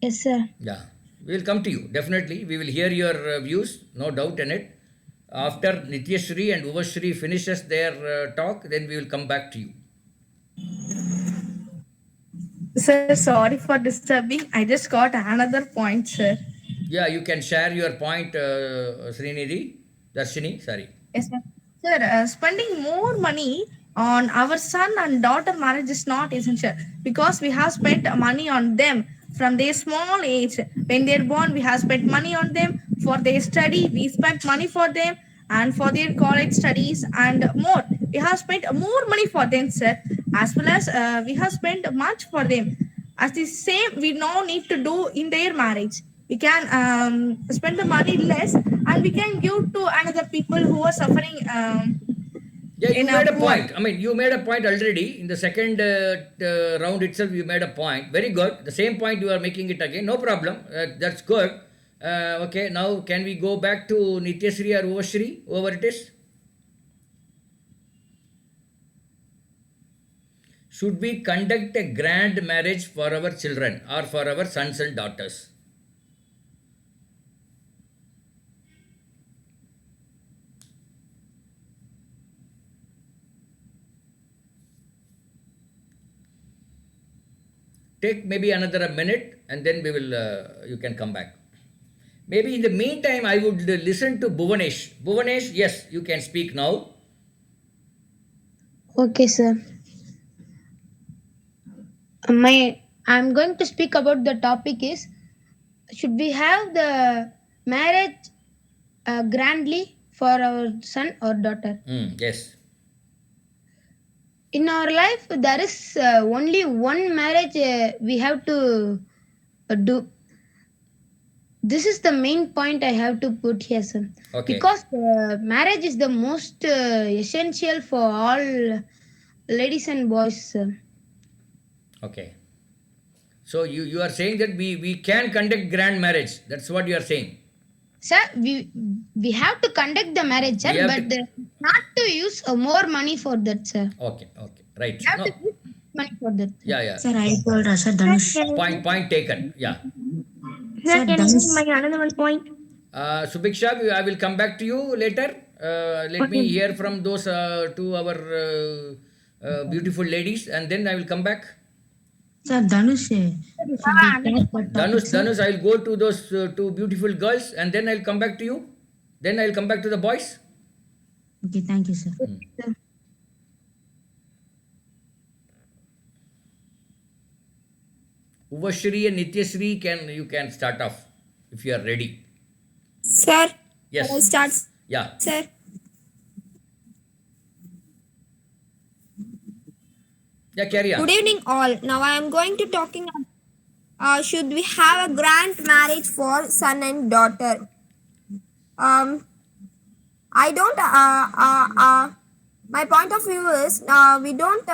Yes, sir. Yeah, we will come to you definitely. We will hear your views, no doubt in it. After Nityasri and Uvashri finishes their talk, then we will come back to you. Sir, sorry for disturbing. I just got another point, sir. Yeah, you can share your point, Darshini, sorry. Yes, sir. Sir, spending more money on our son and daughter marriage is not essential because we have spent money on them from their small age. When they're born, we have spent money on them. For their study, we spent money for them, and for their college studies and more. We have spent more money for them, sir, as well as we have spent much for them. As the same, we now need to do in their marriage. We can spend the money less, and we can give to another people who are suffering. Yeah, you made a point. I mean, you made a point already. In the second round itself, you made a point. Very good. The same point you are making it again. No problem. That's good. Okay, now can we go back to Nityasri or Uvashri? Whoever it is. should we conduct a grand marriage for our children or for our sons and daughters? Take maybe another a minute and then we will, you can come back. Maybe in the meantime, I would listen to Bhuvanesh. Bhuvanesh, yes, you can speak now. Okay, sir. I'm going to speak about the topic is, should we have the marriage grandly for our son or daughter? Yes. In our life, there is only one marriage we have to do. This is the main point I have to put here, sir. Okay. Because marriage is the most essential for all ladies and boys, sir. Okay. So you are saying that we can conduct grand marriage. That's what you are saying. Sir, we have to conduct the marriage, sir, We have but not to use more money for that, sir. Okay. Right. We have to use money for that. Yeah. Sir, I told Sir Dhanush. Point taken. Yeah. Sir, can you give my another one point? Subiksha, I will come back to you later. Let me hear from those two our beautiful ladies, and then I will come back. Sir, Dhanush. Dhanush, I will go to those two beautiful girls, and then I'll come back to you. Then I'll come back to the boys. Okay, thank you, sir. Uvashri and Nityasri, you can start off if you are ready. Sir, Yes. I'll start. Yeah. Sir. Yeah, carry on. Good evening, all. Now I am going to talking. Should we have a grand marriage for son and daughter? I don't. My point of view is we don't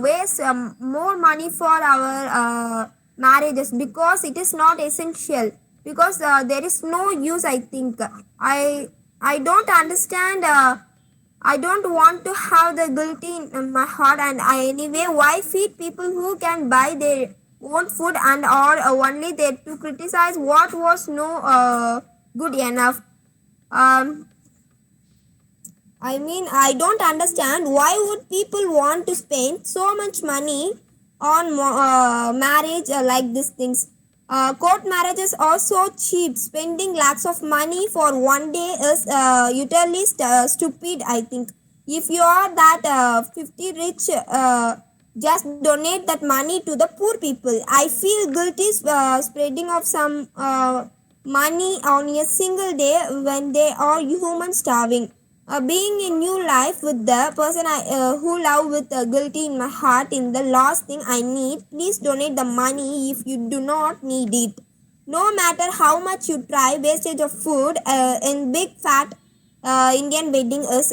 waste more money for our marriages because it is not essential. Because there is no use. I think I don't understand. I don't want to have the guilty in my heart, and anyway, why feed people who can buy their own food and or only there to criticize what was no good enough. I mean, I don't understand why would people want to spend so much money on marriage like these things. Court marriages are so cheap. Spending lakhs of money for one day is utterly stupid, I think. If you are that 50 rich, just donate that money to the poor people. I feel guilty spreading of some money on a single day when they are human starving. Being in new life with the person who love with guilty in my heart in the last thing I need. Please donate the money if you do not need it. No matter how much you try, wastage of food in big fat Indian wedding is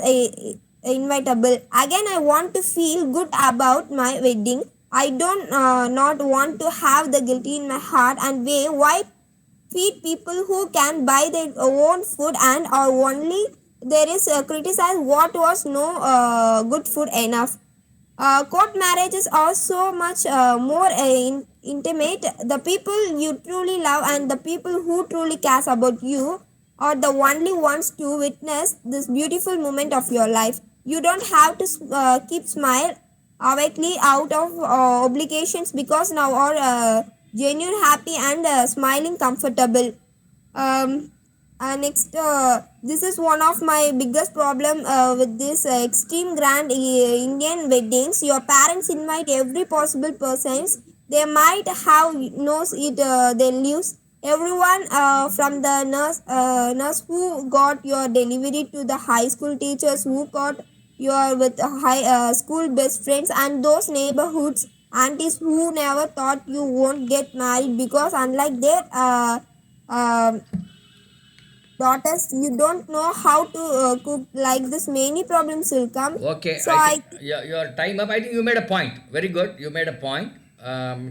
inevitable. Again, I want to feel good about my wedding. I don't not want to have the guilty in my heart and why feed people who can buy their own food and or only there is criticize what was no good food enough. Court marriages are so much more intimate. The people you truly love and the people who truly cares about you are the only ones to witness this beautiful moment of your life. You don't have to keep smile awakely out of obligations because now are genuine, happy and smiling comfortable. Next, this is one of my biggest problem with this extreme grand Indian weddings. Your parents invite every possible persons. They might have knows it. They lives everyone from the nurse who got your delivery to the high school teachers who got your with high school best friends and those neighborhoods aunties who never thought you won't get married because unlike their daughters, you don't know how to cook like this. Many problems will come. Okay, So I think your time up. I think you made a point. Very good. You made a point.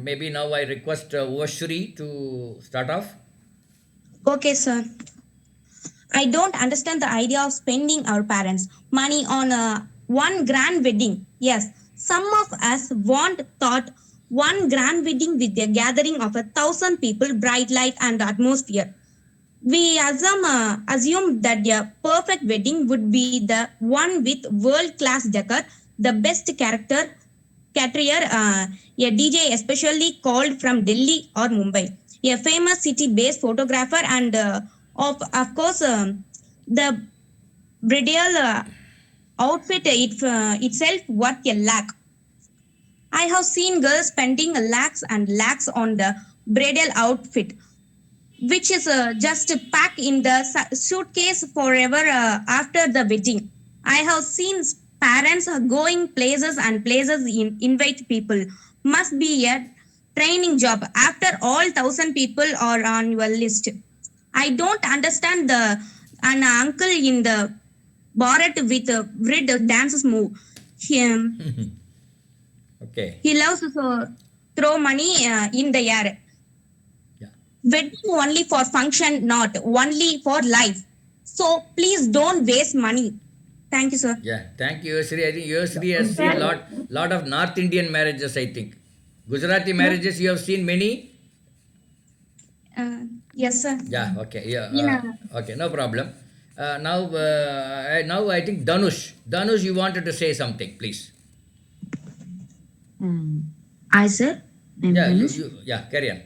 Maybe now I request Uvashri to start off. Okay, sir. I don't understand the idea of spending our parents' money on one grand wedding. Yes, Some of us want thought one grand wedding with a gathering of 1,000 people, bright light and atmosphere. We assume that a perfect wedding would be the one with world-class decor, the best caterer, a DJ especially called from Delhi or Mumbai, a famous city-based photographer, and of course the bridal outfit itself worth a lakh. I have seen girls spending lakhs and lakhs on the bridal outfit, which is just packed in the suitcase forever after the wedding. I have seen parents going places and places invite people. Must be a training job after all 1,000 people are on your list. I don't understand an uncle in the Bharat with a red dances move. Okay. He loves to throw money in the air. Yeah. Wedding only for function, not only for life. So please don't waste money. Thank you, sir. Yeah, thank you, Yusri. I think Yusri has seen lot of North Indian marriages, I think. Gujarati marriages, you have seen many? Yes, sir. Yeah, okay. Yeah, Yeah. okay, no problem. Now I think Danush. Danush, you wanted to say something, please. I said, Yeah, yeah, carry on.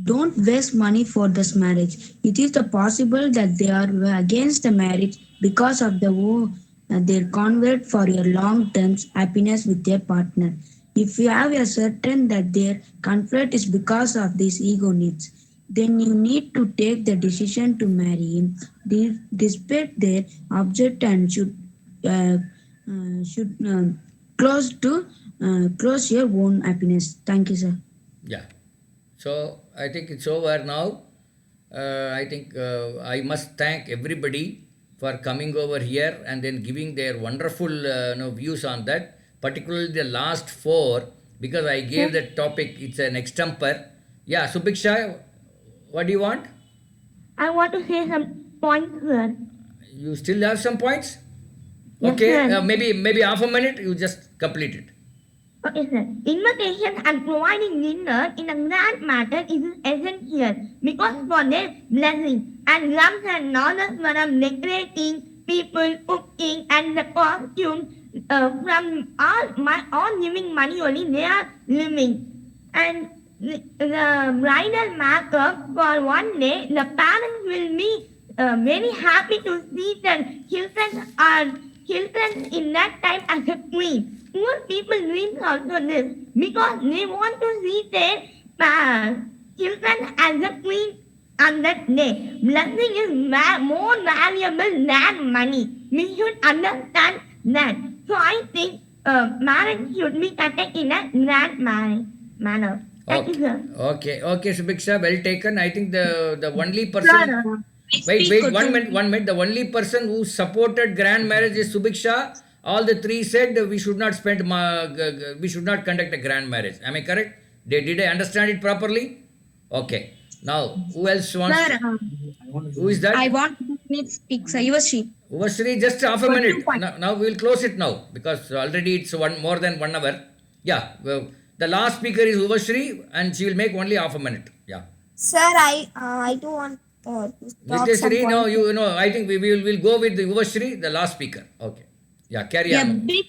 don't waste money for this marriage. It is the possible that they are against the marriage because of their convert for your long-term happiness with their partner. If you have a certain that their conflict is because of these ego needs, then you need to take the decision to marry him, respect their object, and should close your own happiness. Thank you, sir. Yeah. So I think it's over now. I think I must thank everybody for coming over here and then giving their wonderful views on that, particularly the last four, because I gave the topic, it's an extemper. Yeah, Subiksha, what do you want? I want to say some points, sir. You still have some points? Yes, Okay, sir. maybe half a minute, you just complete it. Okay, sir. Invitation and providing dinner in a grand matter is essential because for their blessing and lumps and knowledge from decorating, people cooking, and the costumes from all giving money only they are living. And the bridal makeup for one day, the parents will be very happy to see their children in that time as a queen. Poor people dream also this because they want to see their children as a queen on that day. Blessing is more valuable than money. We should understand that. So I think marriage should be conducted in a grand manner. Thank you, sir. Okay, Subiksha, well taken. I think the only person... Wait, 1 minute. The only person who supported grand marriage is Subiksha. All the three said we should not we should not conduct a grand marriage. Am I correct? Did I understand it properly? Okay. Now, who else wants? Sir, who is that? I want to speak, sir. Uvashri. Uvashri, just half a minute. Now we will close it now because already it's more than 1 hour. Yeah. Well, the last speaker is Uvashri and she will make only half a minute. Yeah. Sir, I do want to talk some Niteshri, point. no, I think we will go with the Uvashri, the last speaker. Okay. Yeah, carry A on. big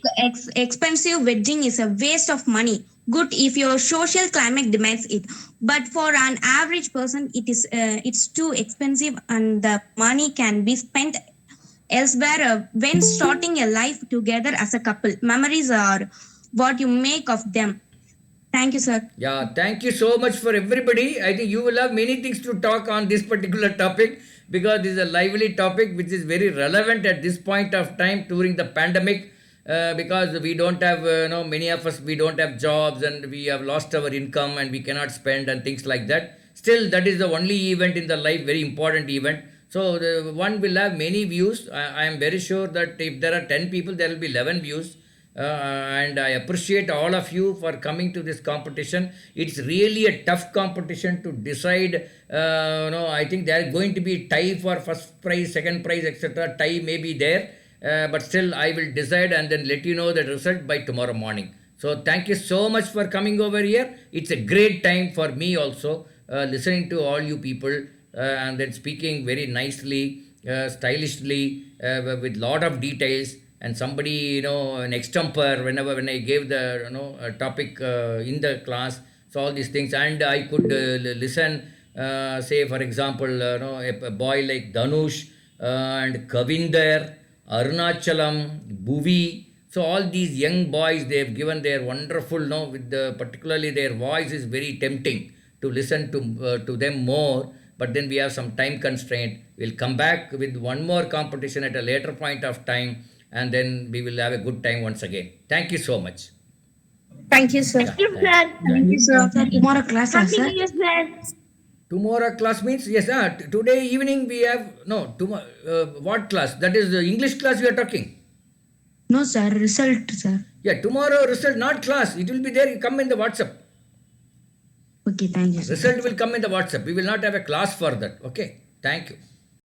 expensive wedding is a waste of money. Good if your social climate demands it, but for an average person, it's too expensive, and the money can be spent elsewhere when starting a life together as a couple. Memories are what you make of them. Thank you, sir. Yeah, thank you so much for everybody. I think you will have many things to talk on this particular topic because this is a lively topic which is very relevant at this point of time during the pandemic because we don't have, many of us, we don't have jobs and we have lost our income and we cannot spend and things like that. Still, that is the only event in the life, very important event. So, one will have many views. I am very sure that if there are 10 people, there will be 11 views. And I appreciate all of you for coming to this competition. It's really a tough competition to decide. I think there are going to be tie for first prize, second prize, etc. Tie may be there. but still I will decide and then let you know the result by tomorrow morning. So thank you so much for coming over here. It's a great time for me also, listening to all you people and then speaking very nicely, stylishly, with lot of details. And somebody, an extemper when I gave the topic in the class. So all these things, and I could listen. Say for example, a boy like Dhanush and Kavinder, Arunachalam, Bhuvi. So all these young boys, they have given their wonderful, with particularly their voice is very tempting to listen to them more. But then we have some time constraint. We'll come back with one more competition at a later point of time, and then we will have a good time once again. Thank you so much. Thank you, sir. Thank you, sir. Thank you, sir. Tomorrow class, Happy sir. New Year, sir. Tomorrow class means, yes, today evening we have, tomorrow, what class? That is the English class we are talking. No, sir. Result, sir. Yeah, tomorrow result, not class. It will be there, come in the WhatsApp. Okay, thank you, sir. Result will come in the WhatsApp. We will not have a class for that. Okay, thank you.